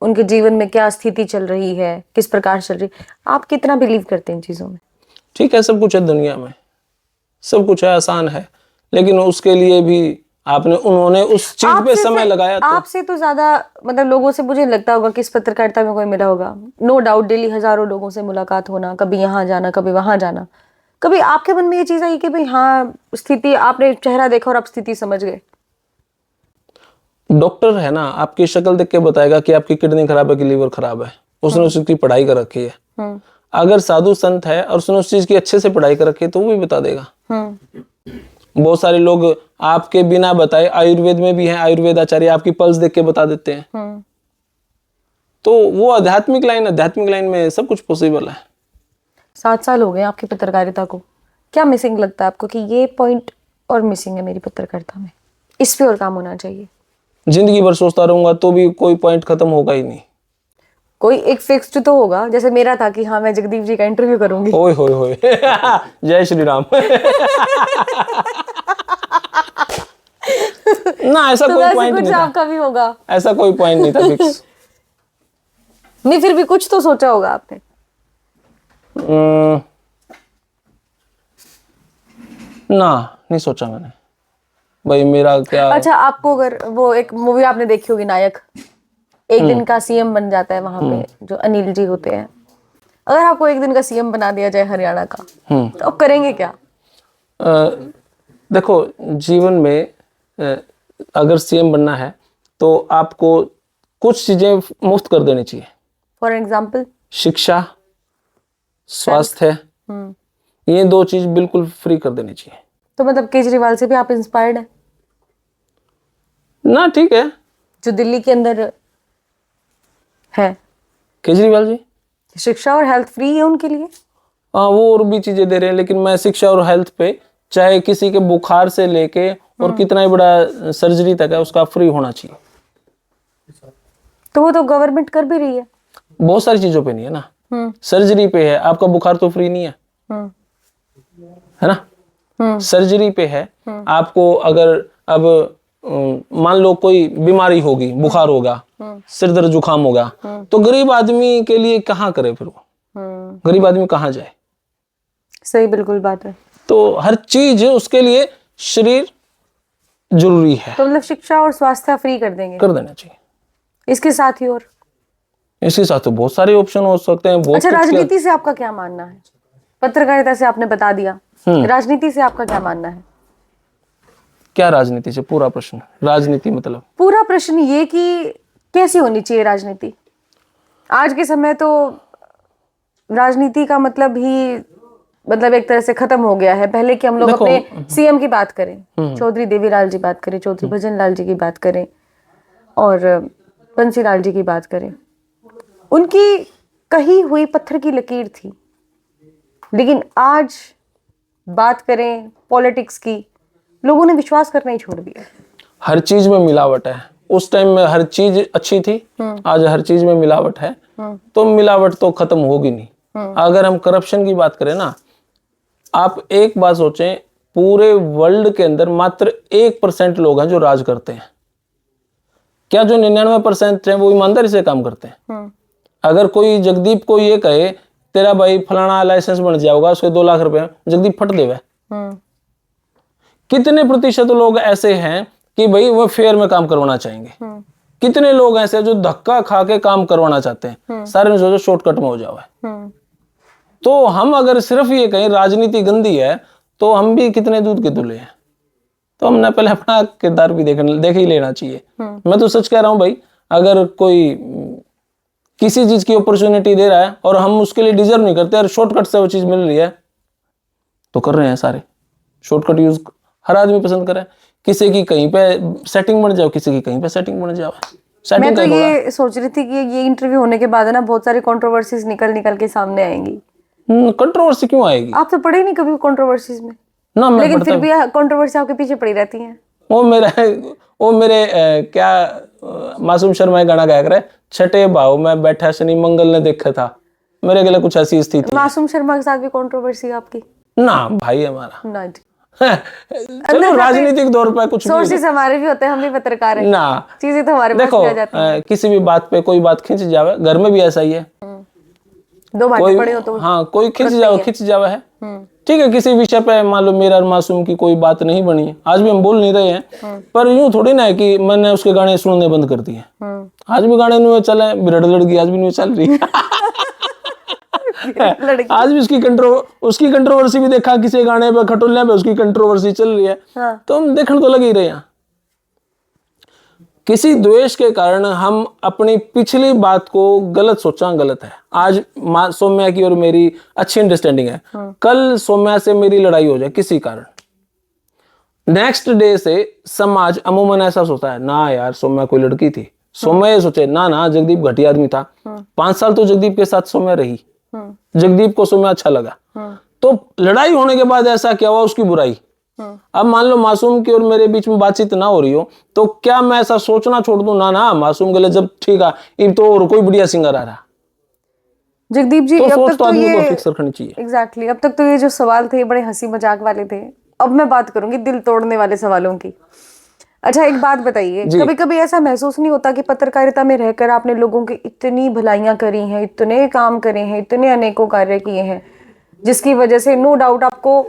उनके जीवन में क्या स्थिति चल रही है, किस प्रकार चल रही है। आप कितना बिलीव करते हैं इन चीजों में? ठीक है, सब कुछ है दुनिया में, सब कुछ है, आसान है, लेकिन उसके लिए भी उन्होंने उस चीज पे समय लगाया। तो आपसे तो ज्यादा मतलब लोगों से मुझे लगता होगा कि इस पत्रकारिता में कोई मिला होगा। नो डाउट डेली हजारों लोगों से मुलाकात होना, कभी यहाँ जाना कभी वहां जाना। कभी आपके मन में ये चीज आई कि भाई हाँ, स्थिति, आपने चेहरा देखा और आप स्थिति समझ गए? डॉक्टर है ना, आपकी शक्ल देख के बताएगा कि आपकी किडनी खराब है कि लीवर खराब है, उसने उसकी पढ़ाई कर रखी है। अगर साधु संत है और उसने उस चीज की अच्छे से पढ़ाई कर रखी है तो वो भी बता देगा। बहुत सारे लोग आपके बिना बताए, आयुर्वेद में भी हैं आयुर्वेद आचार्य, आपकी पल्स देख के बता देते हैं। तो वो आध्यात्मिक लाइन में सब कुछ पॉसिबल है। 7 साल हो गए आपकी पत्रकारिता को, क्या मिसिंग लगता है आपको कि ये पॉइंट और मिसिंग है मेरी पत्रकारिता में, इस पे और काम होना चाहिए? जिंदगी भर सोचता रहूंगा तो भी कोई पॉइंट खत्म होगा ही नहीं। कोई एक फिक्स्ड तो होगा, जैसे मेरा था कि हाँ मैं जगदीप जी का इंटरव्यू करूंगी। ओए होए होए जय श्री राम। ना ऐसा तो कोई वैसे पॉइंट कुछ नहीं था, आपका भी होगा? ऐसा कोई पॉइंट नहीं था फिक्स। नहीं, फिर भी कुछ तो सोचा होगा आपने। ना नहीं सोचा मैंने भाई, मेरा क्या। अच्छा, आपको अगर वो एक मूवी आपने देखी होगी नायक, एक दिन का सीएम बन जाता है वहां पे जो अनिल जी होते हैं, अगर आपको एक दिन का सीएम बना दिया जाए हरियाणा का, तो आप करेंगे क्या? देखो जीवन में अगर सीएम बनना है तो आपको कुछ चीजें मुफ्त कर देनी चाहिए। For example? शिक्षा, स्वास्थ्य, ये 2 चीज बिल्कुल फ्री कर देनी चाहिए। तो मतलब केजरीवाल से भी आप इंस्पायर्ड हैं? ना ठीक है, जो दिल्ली के अंदर है, केजरीवाल जी शिक्षा और हेल्थ फ्री है उनके लिए। हाँ वो और भी चीजें दे रहे हैं, लेकिन मैं शिक्षा और हेल्थ पे, चाहे किसी के बुखार से लेके और कितना ही बड़ा सर्जरी तक है, उसका फ्री होना चाहिए। तो वो तो गवर्नमेंट कर भी रही है। बहुत सारी चीजों पे नहीं है ना, सर्जरी पे है, आपका बुखार तो फ्री नहीं है, है ना। सर्जरी पे है, आपको अगर अब मान लो कोई बीमारी होगी, बुखार होगा, सिर दर्द जुकाम होगा, तो गरीब आदमी के लिए कहाँ करे फिर वो, गरीब आदमी कहाँ जाए? सही, बिल्कुल बात है। तो हर चीज उसके लिए शरीर जरूरी है। तो मतलब शिक्षा और स्वास्थ्य फ्री कर देंगे? कर देना चाहिए। इसके साथ ही और इसके साथ तो बहुत सारे ऑप्शन हो सकते हैं। बहुत अच्छा, राजनीति से आपका क्या मानना है? पत्रकारिता से आपने बता दिया, राजनीति से आपका क्या मानना है? क्या राजनीति से? पूरा प्रश्न राजनीति मतलब पूरा प्रश्न ये कि कैसी होनी चाहिए राजनीति? आज के समय तो राजनीति का मतलब ही एक तरह से खत्म हो गया है। पहले कि हम लोग अपने सीएम की बात करें, चौधरी देवीलाल जी बात करें, चौधरी भजन लाल जी की बात करें और बंसीलाल जी की बात करें, उनकी कही हुई पत्थर की लकीर थी। लेकिन आज बात करें पॉलिटिक्स की, लोगों ने विश्वास करना ही छोड़ दिया। हर चीज में मिलावट है। उस टाइम में हर चीज अच्छी थी, आज हर चीज में मिलावट है, तो मिलावट तो खत्म होगी नहीं। अगर हम करप्शन की बात करें ना, आप एक बात सोचें, पूरे वर्ल्ड के अंदर मात्र 1% लोग हैं जो राज करते हैं। क्या जो 99% हैं वो ईमानदारी से काम करते हैं? अगर कोई जगदीप को ये कहे तेरा भाई फलाना लाइसेंस बन जाएगा, उसके 2 लाख रुपए, जगदीप फट देवे। कितने प्रतिशत लोग ऐसे हैं कि भाई वो फेयर में काम करवाना चाहेंगे? कितने लोग ऐसे जो धक्का खा के काम करवाना चाहते हैं? सारे ने सोचो शॉर्टकट में हो जाए। तो हम अगर सिर्फ ये कहें राजनीति गंदी है, तो हम भी कितने दूध के धुले हैं। तो हमने पहले अपना किरदार भी देख ही लेना चाहिए। मैं तो सच कह रहा हूं भाई, अगर कोई किसी चीज की अपॉर्चुनिटी दे रहा है और हम उसके लिए डिजर्व नहीं करते और शॉर्टकट से वो चीज मिल रही है, तो कर रहे हैं सारे। शॉर्टकट यूज हर आदमी पसंद करे। किसी की कहीं पे सेटिंग बन जाओ, किसी की कहीं पे सेटिंग बन जाओ। मैं तो ये सोच रही थी कि ये इंटरव्यू होने के बाद है ना, बहुत सारी कंट्रोवर्सीज निकल के सामने आएंगी। कंट्रोवर्सी क्यों आएगी? आप तो पढ़े नहीं कभी कंट्रोवर्सीज में ना, मैं लेकिन फिर भी कंट्रोवर्सी आपके पीछे पड़ी रहती है। वो मेरे क्या मासूम शर्मा गाना गाया करे, छठे भाव में बैठा शनि मंगल ने देखा था, मेरे गले कुछ ऐसी स्थिति। मासूम शर्मा के साथ भी कंट्रोवर्सी आपकी? ना भाई हमारा ना जी। चलो राजनीतिक दौर पर कुछ सोर्सेस हमारे भी होते हैं, हम भी पत्रकार हैं ना, चीजें तो हमारे पास आ जाती हैं। किसी भी बात पे कोई बात खिंच जावे, घर में भी ऐसा ही है। 2 बातें पड़ी हो तो हाँ, कोई खिंच जावे है, ठीक है। किसी विषय पे मान लो मेरा और मासूम की कोई बात नहीं बनी है, आज भी हम बोल नहीं रहे हैं, पर यूं थोड़ी ना है कि मैंने उसके गाने सुनने बंद कर दिए। आज भी गाने नुए चले, बिरड़ लड़की आज भी नुए चल रही है। आज भी उसकी कंट्रोवर्सी भी देखा, किसी गाने पे खटोले पे उसकी कंट्रोवर्सी चल रही है। तो हम देखने तो लगे ही रहे हैं। किसी द्वेष के कारण हम अपनी पिछली बात को गलत सोचा, गलत है। आज सौम्या की और मेरी अच्छी अंडरस्टैंडिंग है, कल सौम्या से मेरी लड़ाई हो जाए किसी कारण, नेक्स्ट डे से समाज अमूमन ऐसा सोचता है ना यार सौम्या कोई लड़की थी, सौम्या ये सोचे ना ना जगदीप घटिया आदमी था। 5 साल तो जगदीप के साथ सौम्या रही, जगदीप को सौम्या अच्छा लगा, तो लड़ाई होने के बाद ऐसा क्या हुआ उसकी बुराई। अब मान लो मासूम की और मेरे बीच में बातचीत ना हो रही हो तो क्या मैं ऐसा सोचना छोड़ दूं ना ना मासूम गले जब ठीक है इन तो और कोई बढ़िया सिंगर आ रहा। जगदीप जी, तो अब सोच तक तो तो आदमी को ये फिक्स रखनी चाहिए। एग्जैक्टली अब तक तो ये जो सवाल थे बड़े हंसी मजाक वाले थे, अब मैं बात करूंगी दिल तोड़ने वाले सवालों की। अच्छा एक बात बताइए, कभी कभी ऐसा महसूस नहीं होता कि पत्रकारिता में रहकर आपने लोगों की इतनी भलाइयां करी हैं, इतने काम करे हैं, इतने अनेकों कार्य किए हैं, जिसकी वजह से नो डाउट आपको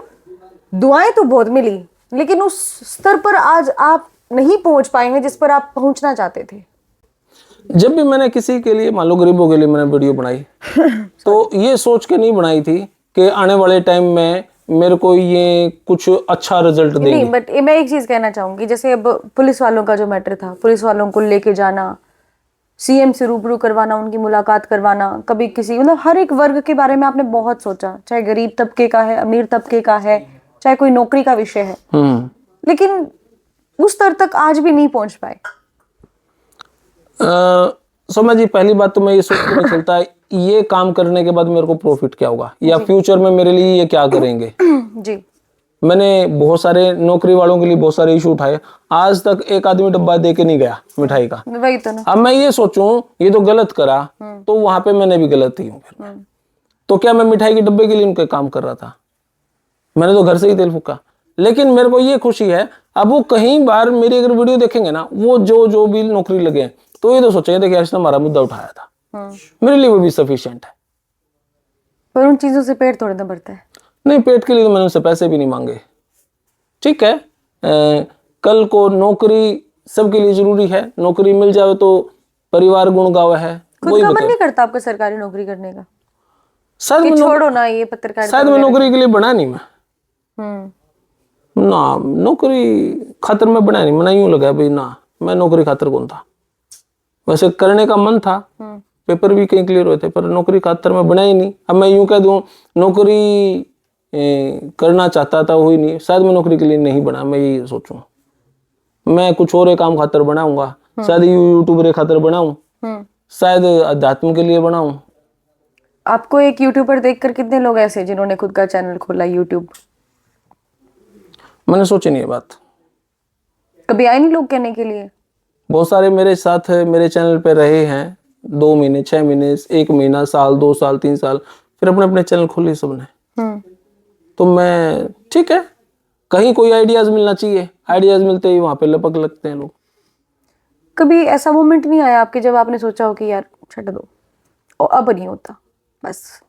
दुआएं तो बहुत मिली, लेकिन उस स्तर पर आज आप नहीं पहुंच पाए हैं जिस पर आप पहुंचना चाहते थे? जब भी मैंने किसी के लिए मान लो गरीबों के लिए मैंने वीडियो बनाई तो ये सोच के नहीं बनाई थी कि आने वाले टाइम में मेरे को ये कुछ अच्छा रिजल्ट देंगे। नहीं, बट मैं एक चीज कहना चाहूंगी, जैसे अब पुलिस वालों का जो मैटर था, पुलिस वालों को लेके जाना, सीएम से रूबरू करवाना, उनकी मुलाकात करवाना, कभी किसी मतलब हर एक वर्ग के बारे में आपने बहुत सोचा, चाहे गरीब तबके का है, अमीर तबके का है, चाहे कोई नौकरी का विषय है, लेकिन उस स्तर तक आज भी नहीं पहुंच पाए। सोमा जी, पहली बात तो मैं ये सोच के नहीं चलता ये काम करने के बाद मेरे को प्रॉफिट क्या होगा या फ्यूचर में मेरे लिए ये क्या करेंगे। जी, मैंने बहुत सारे नौकरी वालों के लिए बहुत सारे इशू उठाए, आज तक एक आदमी डब्बा दे के नहीं गया मिठाई का। वही तो ना। अब मैं ये सोचूं ये तो गलत करा तो वहां पे मैंने भी गलत ही हूँ। तो क्या मैं मिठाई के डब्बे के लिए उनके काम कर रहा था? मैंने तो घर से ही तेल फूका। लेकिन मेरे को ये खुशी है अब वो कहीं बार मेरी अगर वीडियो देखेंगे ना, वो जो भी नौकरी लगे तो ये तो सोचेंगे देखिए इसने हमारा मुद्दा उठाया था, मेरे लिए वो भी सफिशिएंट है। पर उन चीजों से पेट तोड़ना पड़ता है। नहीं, पेट के लिए तो मैंने उनसे पैसे भी नहीं मांगे। ठीक है, कल को नौकरी सबके लिए जरूरी है, नौकरी मिल जाए तो परिवार गुण गावा है। खुद का मन नहीं करता आपका सरकारी नौकरी करने का? शायद मैं छोड़ो ना ये पत्रकारिता, शायद मैं नौकरी के लिए बना नहीं, मैं ना नौकरी खातर में बना नहीं। मैं यूं लगा भाई ना मैं नौकरी खातर कौन था, वैसे करने का मन था, पेपर भी कहीं क्लियर हुए थे, पर नौकरी खातर मैं बना ही नहीं। अब मैं यूं कह दूं नौकरी करना चाहता था, हुई नहीं, शायद मैं नौकरी के लिए नहीं बना। मैं यही सोचूं मैं कुछ और काम खातर बनाऊंगा, शायद यूट्यूबर खातर बनाऊं, शायद अध्यात्म के लिए बनाऊं। आपको एक यूट्यूबर देखकर कितने लोग ऐसे जिन्होंने खुद का चैनल खोला यूट्यूब? मैंने सोची नहीं ये बात। कभी आए नहीं लोग कहने के लिए? बहुत सारे मेरे साथ मेरे चैनल पे रहे हैं 2 महीने, 6 महीने, 1 महीना, साल, 2 साल, 3 साल, फिर अपने अपने चैनल खोले सबने। तो मैं ठीक है, कहीं कोई आइडियाज मिलना चाहिए, आइडियाज मिलते ही वहां पे लपक लगते हैं लोग। कभी ऐसा मोमेंट नहीं आया आपके जब आपने सोचा हो कि यार छੱਡ दो और अब नहीं होता बस?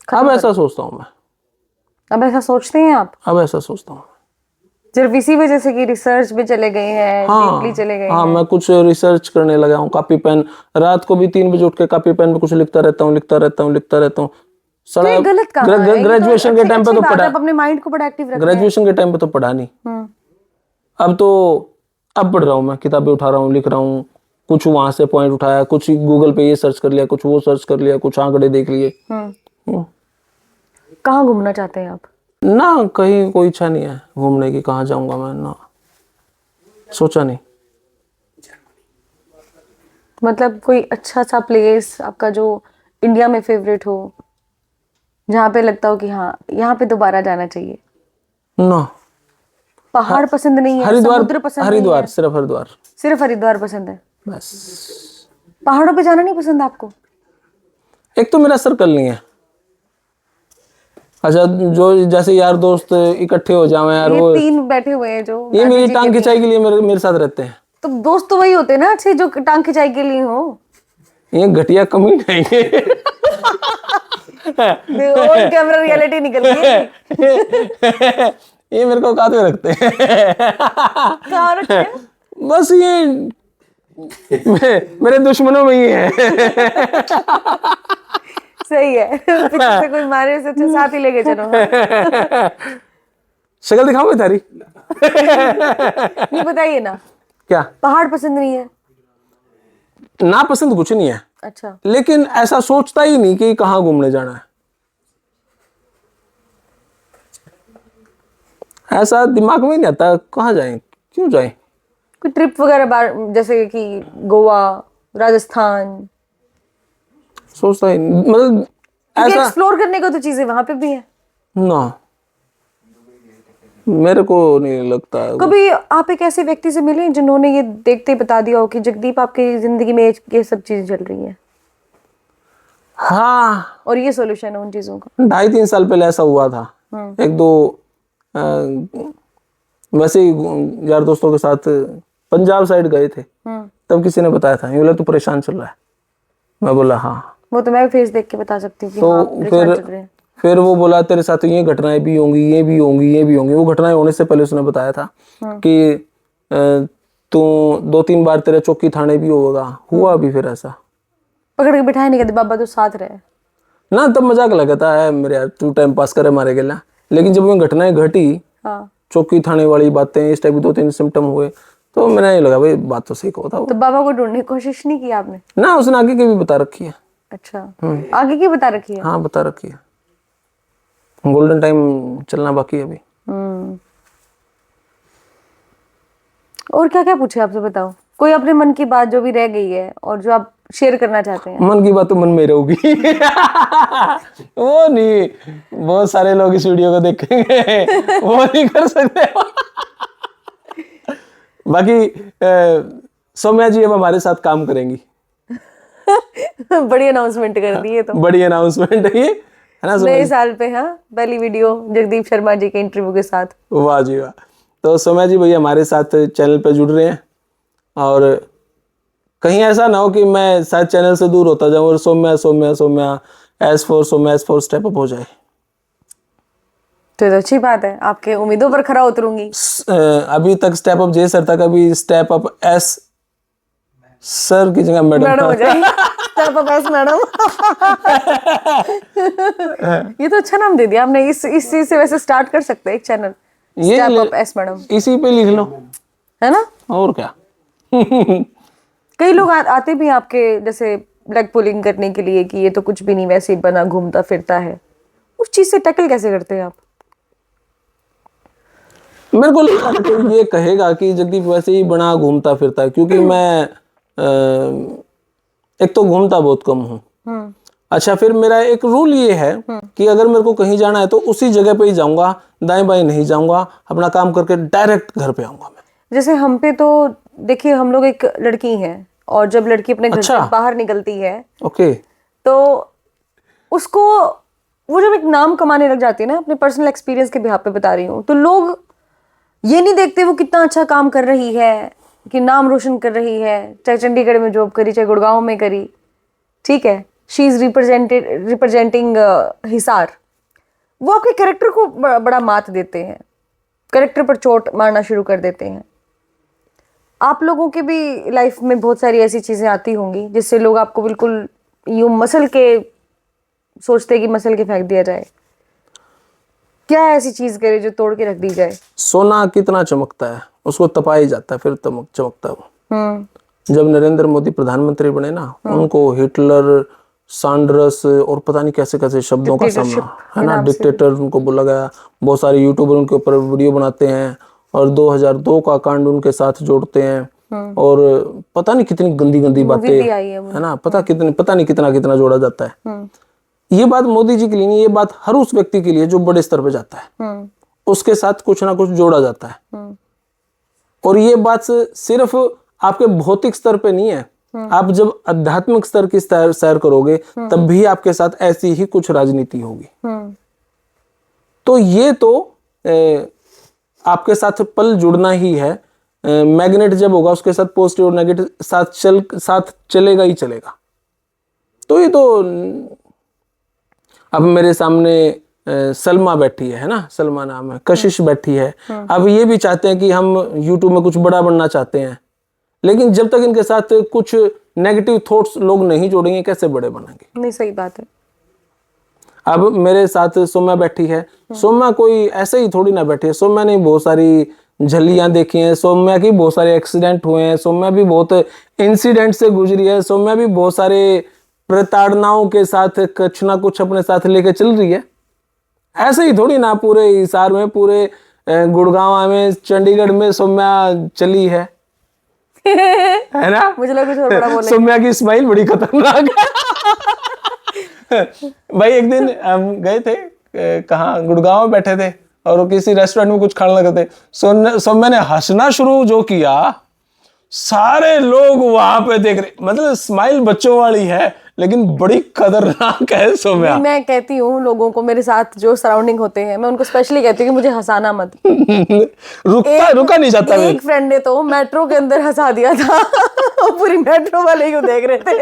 अब ऐसा सोचता हूँ मैं। अब ऐसा सोचते हैं आप? अब ऐसा सोचता हूँ सिर्फ इसी वजह से कि रिसर्च में चले गए हैं, डीपली चले गए हाँ, हैं? मैं कुछ रिसर्च करने लगा हूँ। कॉपी पेन, रात को भी 3 बजे उठ के कॉपी पेन पे कुछ लिखता रहता हूँ। तो ये गलत कहाँ है? ये तो ग्रेजुएशन के टाइम पे तो बात है, पढ़ा, आप अपने माइंड को बड़ा एक्टिव रखना है। ग्रेजुएशन के टाइम पे तो पढ़ा नहीं। अब तो अब पढ़ रहा हूँ, मैं किताबें उठा रहा हूँ, लिख रहा हूँ, कुछ वहां से पॉइंट उठाया, कुछ गूगल पे ये सर्च कर लिया, कुछ वो सर्च कर लिया, कुछ आंकड़े देख लिए। कहाँ घूमना चाहते हैं आप? ना कहीं कोई इच्छा नहीं है घूमने की, कहाँ जाऊंगा मैं, ना सोचा नहीं। मतलब कोई अच्छा सा प्लेस आपका जो इंडिया में फेवरेट हो, जहाँ पे लगता हो कि हाँ यहाँ पे दोबारा जाना चाहिए? ना, पहाड़ पसंद नहीं है, हरिद्वार, समुद्र पसंद हरिद्वार, नहीं है? सिर्फ हरिद्वार। सिर्फ हरिद्वार पसंद है बस। पहाड़ों पे जाना नहीं पसंद आपको? एक तो मेरा सर्कल नहीं है। अच्छा, जो जैसे यार दोस्त इकट्ठे हो जावे यार, ये वो 3 बैठे हुए हैं जो ये मेरी टांग खिंचाई के लिए मेरे साथ रहते हैं। तो दोस्त तो वही होते हैं ना अच्छे, जो टांग खिंचाई के लिए हो। ये घटिया कमी नहीं है। ऑन कैमरा रियलिटी निकल गई। ये मेरे को कात में रखते हैं। कहाँ रखते हैं? बस ये मेरे दुश्मनों में ही है। सही है, पीछे से कोई मारे से अच्छा साथ ही लेके चलो। शक्ल दिखाओ मैं तारी। नहीं, बताइए ना। क्या पहाड़ पसंद नहीं है? नापसंद कुछ नहीं है, अच्छा, लेकिन ऐसा सोचता ही नहीं कि कहाँ घूमने जाना है। ऐसा दिमाग में ही नहीं आता कहाँ जाएं, क्यों जाएं। कोई ट्रिप वगैरह जैसे कि गोवा, राजस्थान, सोचता ही नहीं, मतलब ऐसा एक्सप्लोर करने को तो चीजें वहां पे भी है। ना, मेरे को नहीं लगता है। कभी आप एक ऐसे व्यक्ति से मिले जिन्होंने ये देखते ही बता दिया हो कि जगदीप आपकी जिंदगी में ये सब चीजें चल रही हैं हाँ, और ये सॉल्यूशन है उन चीजों का? 2.5-3 साल पहले ऐसा हुआ था। एक दो अ, वैसे ही यार दोस्तों के साथ पंजाब साइड गए थे, तब किसी ने बताया था, ये बोला तू परेशान चल रहा है। मैं बोला हाँ। वो तो मैं फेस देख के बता सकती हूँ कि तो हाँ, परेशान चल रहे हैं। फिर वो बोला तेरे साथ तो ये घटनाएं भी होंगी, ये भी होंगी, ये भी होंगी। वो घटनाएं होने से पहले उसने बताया था कि तू 2-3 बार तेरे चौकी थाने भी होगा, हुआ भी फिर ऐसा। पकड़ के बिठाए नहीं कहते बाबा तो साथ रहे ना तब मजाक लगता है मेरे यार, तू टाइम पास करे मारे गेला। लेकिन जब वो घटनाएं घटी, हाँ। चौकी थाने वाली बातें, इस टाइप की 2-3 सिम्टम हुए, तो मैंने ये लगा भाई बात तो सही कहो था वो। तो बाबा को ढूंढने की कोशिश नहीं की आपने? ना उसने आगे की भी बता रखी है। अच्छा, आगे की बता रखी है? हाँ बता रखी है, गोल्डन टाइम चलना बाकी है अभी। और क्या क्या पूछे आपसे, बताओ कोई अपने मन की बात जो भी रह गई है और जो आप शेयर करना चाहते हैं। मन की बात तो मन में रहोगी। वो नहीं, बहुत सारे लोग इस वीडियो को देखेंगे, वो नहीं कर सकते। बाकी सौम्या जी अब हमारे साथ काम करेंगी। बड़ी अनाउंसमेंट कर दी है तो। बड़ी अनाउंसमेंट है ये, है ना नए साल पे, हाँ, पहली वीडियो जगदीप शर्मा जी के इंटरव्यू के साथ। वाह जी वाह। तो सौम्या जी भैया हमारे साथ चैनल पे जुड़ रहे हैं, और कहीं ऐसा ना हो कि मैं शायद चैनल से दूर होता जाऊं और Saumya Saumya Saumya S four step up हो जाए। तो अच्छी बात है, आपके उम्मीदों पर खरा उतरूंगी। अभी तक स्टेप अप जे सर था, कभी स्टेप अप S सर की जगह मैडम हो जाएगी। Step up S madam. ये तो अच्छा नाम दे दिया आपने। इस चीज से वैसे स्टार्ट कर सकते हैं एक channel, step up S madam, इसी पे लिख लो, है ना? और क्या। कई लोग आते भी हैं आपके जैसे लेग पुलिंग करने के लिए कि ये तो कुछ भी नहीं, वैसे ही बना घूमता फिरता है। उस चीज से टैकल कैसे करते हैं आप? मेरे को लगता है कि ये कहेगा कि जगदीप वैसे ही बना घूमता फिरता है, क्योंकि मैं एक तो घूमता बहुत कम हूँ। अच्छा, फिर मेरा एक रूल ये है कि अगर मेरे को कहीं जाना है तो उसी जगह पे ही जाऊंगा, दाएं बाएं नहीं जाऊंगा, अपना काम करके डायरेक्ट घर पे आऊंगा मैं। जैसे हम पे तो देखिए, हम लोग एक लड़की हैं और जब लड़की अपने घर से बाहर निकलती है, ओके, तो उसको वो जब एक नाम कमाने लग जाती है ना, अपने पर्सनल एक्सपीरियंस के बिहाफ पे बता रही हूँ, तो लोग ये नहीं देखते वो कितना अच्छा काम कर रही है, कि नाम रोशन कर रही है, चाहे चंडीगढ़ में जॉब करी चाहे गुड़गांव में करी, ठीक है, शी इज रिप्रेजेंटिंग हिसार। वो आपके कैरेक्टर को बड़ा मात देते हैं, कैरेक्टर पर चोट मारना शुरू कर देते हैं। आप लोगों के भी लाइफ में बहुत सारी ऐसी चीजें आती होंगी जिससे लोग आपको बिल्कुल यूं मसल के सोचते कि मसल के फेंक दिया जाए। क्या ऐसी चीज करे जो तोड़ के रख दी जाए? सोना कितना चमकता है, उसको तपाया जाता है फिर चमकता है वो। जब नरेंद्र मोदी प्रधानमंत्री बने ना, उनको हिटलर, सांड्रस और पता नहीं कैसे कैसे शब्दों का सामना, है ना, डिक्टेटर उनको बोला गया। बहुत सारे यूट्यूबर उनके ऊपर वीडियो बनाते हैं और 2002 का कांड उनके साथ जोड़ते हैं, और पता नहीं कितनी गंदी गंदी बातें, है ना, पता नहीं कितना कितना जोड़ा जाता है। ये बात मोदी जी के लिए नहीं, ये बात हर उस व्यक्ति के लिए जो बड़े स्तर पे जाता है, उसके साथ कुछ ना कुछ जोड़ा जाता है। और ये बात सिर्फ आपके भौतिक स्तर पे नहीं है, आप जब आध्यात्मिक स्तर की सैर करोगे तब भी आपके साथ ऐसी ही कुछ राजनीति होगी। तो ये तो आपके साथ पल जुड़ना ही है। मैग्नेट जब होगा उसके साथ पॉजिटिव और नेगेटिव साथ चलेगा ही चलेगा। तो ये तो अब मेरे सामने सलमा बैठी है ना, सलमा नाम है, कशिश बैठी है। अब ये भी चाहते हैं कि हम YouTube में कुछ बड़ा बनना चाहते हैं, लेकिन जब तक इनके साथ कुछ नेगेटिव थॉट्स लोग नहीं जोड़ेंगे कैसे बड़े बनेंगे? नहीं, सही बात है। अब मेरे साथ सौम्या बैठी है, सौम्या कोई ऐसे ही थोड़ी ना बैठी है। सौम्या ने बहुत सारी झल्लियां देखी हैं, सौम्या की बहुत सारे एक्सीडेंट हुए हैं, सौम्या भी बहुत इंसिडेंट से गुजरी है, सौम्या भी बहुत सारे प्रताड़नाओं के साथ कुछ ना कुछ अपने साथ लेके चल रही है। ऐसे ही थोड़ी ना पूरे हिसार में, पूरे गुड़गांव में, चंडीगढ़ में सौम्या चली है ना। मुझे लगा कुछ और बड़ा बोलेंगे। सौम्या की स्माइल बड़ी खतरनाक है। भाई एक दिन हम गए थे कहाँ, गुड़गांव में बैठे थे और वो किसी रेस्टोरेंट में कुछ खाने लगे थे। सौम्या ने हंसना शुरू जो किया, सारे लोग वहां पे देख रहे, मतलब स्माइल बच्चों वाली है लेकिन बड़ी खतरनाक है सौम्या। मैं कहती हूँ लोगों को, मेरे साथ जो सराउंडिंग होते हैं, मैं उनको स्पेशली कहती हूँ कि मुझे हंसाना मत। रुका नहीं जाता। एक फ्रेंड ने तो मेट्रो के अंदर हंसा दिया था। पूरी मेट्रो वाले ही देख रहे थे।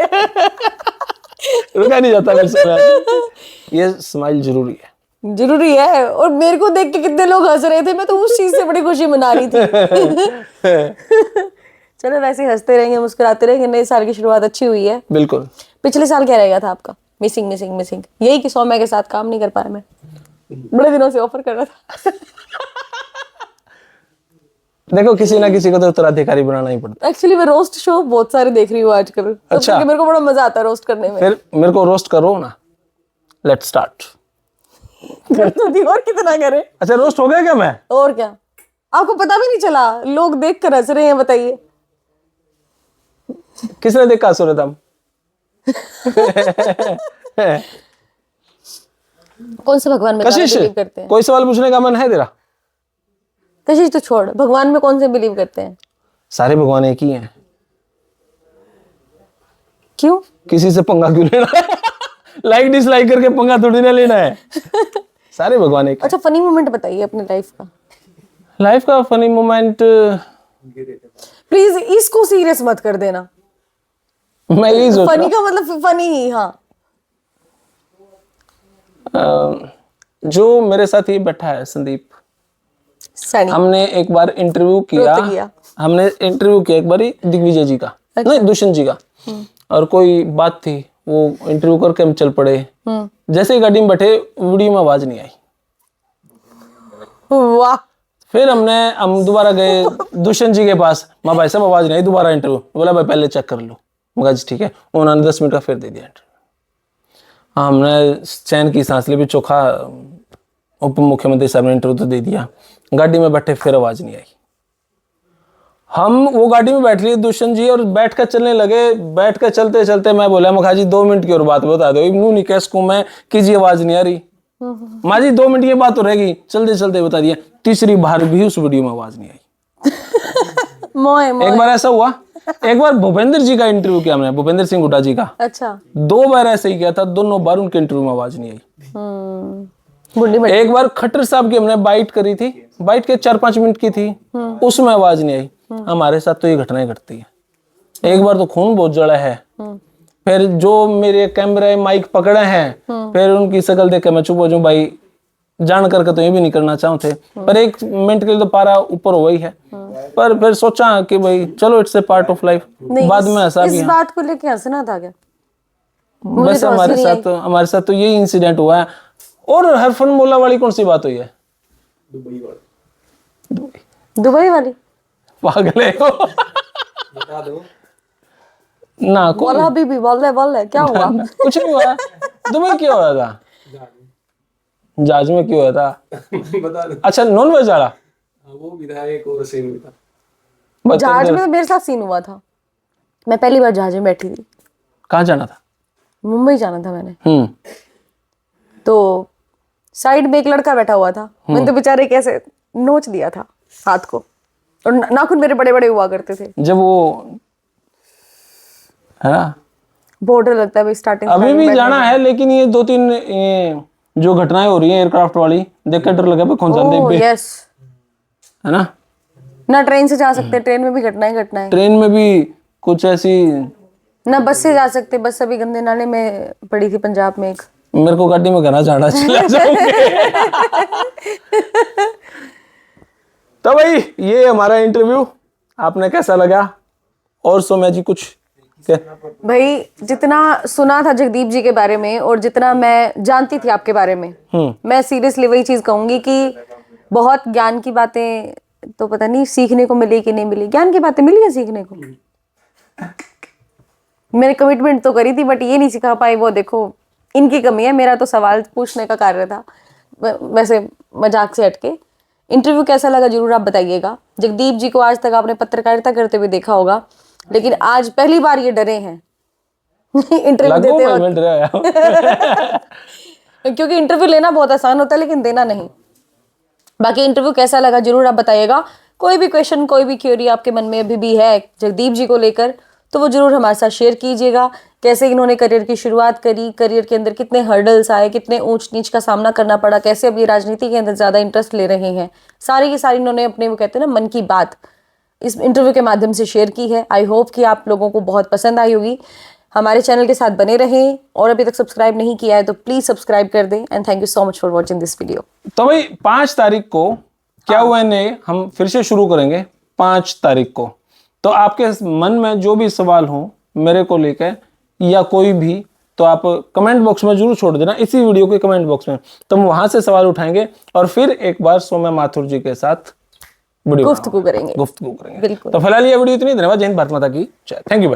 रुका नहीं जाता मेरे से। ये स्माइल जरूरी है, जरूरी है। और मेरे को देख के कितने लोग हंस रहे थे, मैं तो उस चीज से बड़ी खुशी मना रही थी। चलो वैसे ही हंसते रहेंगे, मुस्कुराते रहेंगे। नए साल की शुरुआत अच्छी हुई है। बिल्कुल। पिछले साल क्या रह गया था आपका? मिसिंग यही कि सौम्या के साथ काम नहीं कर पाया मैं। बड़े दिनों से ऑफर कर रहा था। देखो किसी ना किसी को तो उत्तराधिकारी बनाना ही पड़ता है। एक्चुअली मैं रोस्ट शो बहुत सारे देख रही हूँ आजकल। तो अच्छा। मेरे को बड़ा मजा आता है रोस्ट करने में। फिर मेरे को रोस्ट करो ना, लेट्स स्टार्ट। और कितना करे? अच्छा रोस्ट हो गया क्या मैं? और क्या, आपको पता भी नहीं चला, लोग देख कर हंस रहे हैं। बताइए किसने देखा सूर्यतम? कौन से भगवान में कशिश, बिलीव करते हैं? कोई सवाल पूछने का मन है तेरा? कशिश तो छोड़, भगवान में कौन से बिलीव करते हैं? सारे भगवान एक ही हैं। क्यों? किसी से पंगा क्यों लेना है? लाइक डिसलाइक करके पंगा थोड़ी ना लेना है। सारे भगवान एक। अच्छा फनी मोमेंट बताइए अपने लाइफ का। लाइफ का फनी मोमेंट? प्लीज इसको सीरियस मत कर देना। मैं यही सोच फनी का मतलब फनी ही। हाँ जो मेरे साथ ये बैठा है संदीप, सनी, हमने एक बार इंटरव्यू किया। हमने इंटरव्यू किया एक बार दिग्विजय जी का। अच्छा। नहीं, दुष्यंत जी का। और कोई बात थी, वो इंटरव्यू करके हम चल पड़े। जैसे ही गाड़ी में बैठे, वीडियो में आवाज नहीं आई। वाह। फिर हम दोबारा गए दुष्यंत जी के पास। माँ भाई साहब आवाज नहीं आई, दोबारा इंटरव्यू। बोला भाई पहले चेक कर लो। मगा जी ठीक है। उन्होंने 10 मिनट का फिर दे दिया इंटरव्यू। हमने चैन की सांस ली भी, चोखा उप मुख्यमंत्री साहब ने इंटरव्यू तो दे दिया। गाड़ी में बैठे, फिर आवाज नहीं आई। हम वो गाड़ी में बैठ लिए दुष्यंत जी, और बैठ कर चलने लगे। बैठ कर चलते चलते मैं बोला मखा जी 2 मिनट की और बात बता दो, मुंह नहीं कैस को मैं कीजिए, आवाज नहीं आ रही। माँ जी 2 मिनट की बात तो रहेगी, चलते चलते बता दिया। तीसरी बार भी उस वीडियो में आवाज नहीं आई। मोए। एक बार ऐसा हुआ, एक बार भूपेंद्र जी का इंटरव्यू किया हमने, भूपेंद्र सिंह हुड्डा जी का। अच्छा। 2 बार ऐसे ही किया था, दोनों बार उनके इंटरव्यू में आवाज नहीं आई। एक बार खट्टर साहब की हमने बाइट करी थी, बाइट के 4-5 मिनट की थी, उसमें आवाज नहीं आई। हमारे साथ तो ये घटनाएं घटती है। एक बार तो खून बहुत जड़ा है। फिर जो मेरे कैमरे माइक पकड़े हैं, फिर उनकी शक्ल देख के मैं चुप हो जाऊं। भाई जान करके तो ये भी नहीं करना चाहते, पर 1 मिनट के लिए तो पारा ऊपर हुआ ही है। पर फिर सोचा कि भाई चलो it's a part of life. बाद में हंसा भी। इस बात को लेके हंसना था क्या? बस हमारे साथ तो यही इंसिडेंट हुआ है। और हरफन मोला वाली कौन सी बात हुई है? दुबई वाली? पागल है वो। बता दो ना बोल हबीबी, बोल क्या हुआ? कुछ नहीं हुआ। दुबई क्यों हुआ था? जहाज में क्यों हुआ था? बता दो। अच्छा नॉन वेज वाला? वो भी था, एक और सीन भी था। जहाज में तो मेरे साथ सीन हुआ था। मैं पहली बार जहाज में बैठी थी। कहाँ जाना था? मुंबई जाना था मैंने। तो साइड में एक लड़का बैठा हुआ था। मैंने तो बेचारे कैसे नोच दिया था हाथ को, और नाखून मेरे बड़े बड़े हुआ करते थे। जब वो है ना, बहुत डर लगता है भाई स्टार्टिंग। अभी भी जाना है, लेकिन ये 2-3 जो घटनाएं हो रही हैं एयरक्राफ्ट वाली, देख कर डर लगा पे कौन जाते यस, है ना। ना ट्रेन से जा सकते, ट्रेन में भी घटना है। ट्रेन में भी कुछ ऐसी, ना बस से जा सकते। बस अभी गंदे नाले में पड़ी थी पंजाब में एक। मेरे को गाड़ी में घना जाना चला जाऊंगे। तो भाई ये हमारा इंटरव्यू आपने कैसा लगा? और सौम्या जी कुछ क्या? भाई जितना सुना था जगदीप जी के बारे में और जितना मैं जानती थी आपके बारे में, मैं सीरियसली वही चीज कहूंगी कि बहुत ज्ञान की बातें तो पता नहीं सीखने को मिली कि नहीं मिली। ज्ञान की बातें मिली है सीखने को? मैंने कमिटमेंट तो करी थी बट ये नहीं सिखा पाई, वो देखो इनकी कमी है। मेरा तो सवाल पूछने का कार्य था, वैसे मजाक से हटके। इंटरव्यू कैसा लगा जरूर आप बताइएगा। जगदीप जी को आज तक आपने पत्रकारिता करते हुए देखा होगा, लेकिन आज पहली बार ये डरे हैं इंटरव्यू देते वक्त क्योंकि इंटरव्यू लेना बहुत आसान होता है लेकिन देना नहीं। बाकी इंटरव्यू कैसा लगा जरूर आप बताइएगा। कोई भी क्वेश्चन, कोई भी क्वेरी आपके मन में अभी भी है जगदीप जी को लेकर, तो वो जरूर हमारे साथ शेयर कीजिएगा। कैसे इन्होंने करियर की शुरुआत करी, करियर के अंदर कितने हर्डल्स आए, कितने ऊंच नीच का सामना करना पड़ा, कैसे अब ये राजनीति के अंदर ज़्यादा इंटरेस्ट ले रहे हैं, सारी की सारी इन्होंने अपने, वो कहते हैं ना, मन की बात इस इंटरव्यू के माध्यम से शेयर की है। आई होप कि आप लोगों को बहुत पसंद आई होगी। हमारे चैनल के साथ बने रहें और अभी तक सब्सक्राइब नहीं किया है तो प्लीज़ सब्सक्राइब कर दें। And thank you so much for watching this video. तो भाई 5 तारीख को क्या हुआ ने हम फिर से शुरू करेंगे 5 तारीख को। तो आपके मन में जो भी सवाल हो मेरे को लेकर या कोई भी, तो आप कमेंट बॉक्स में जरूर छोड़ देना, इसी वीडियो के कमेंट बॉक्स में, तो हम वहां से सवाल उठाएंगे और फिर एक बार सौम्या माथुर जी के साथ गुफ्तगू करेंगे। गुफ्तगू करेंगे। बिल्कुल। तो फिलहाल ये वीडियो इतनी। धन्यवाद। जय हिंद, भारत माता की जय। Thank you.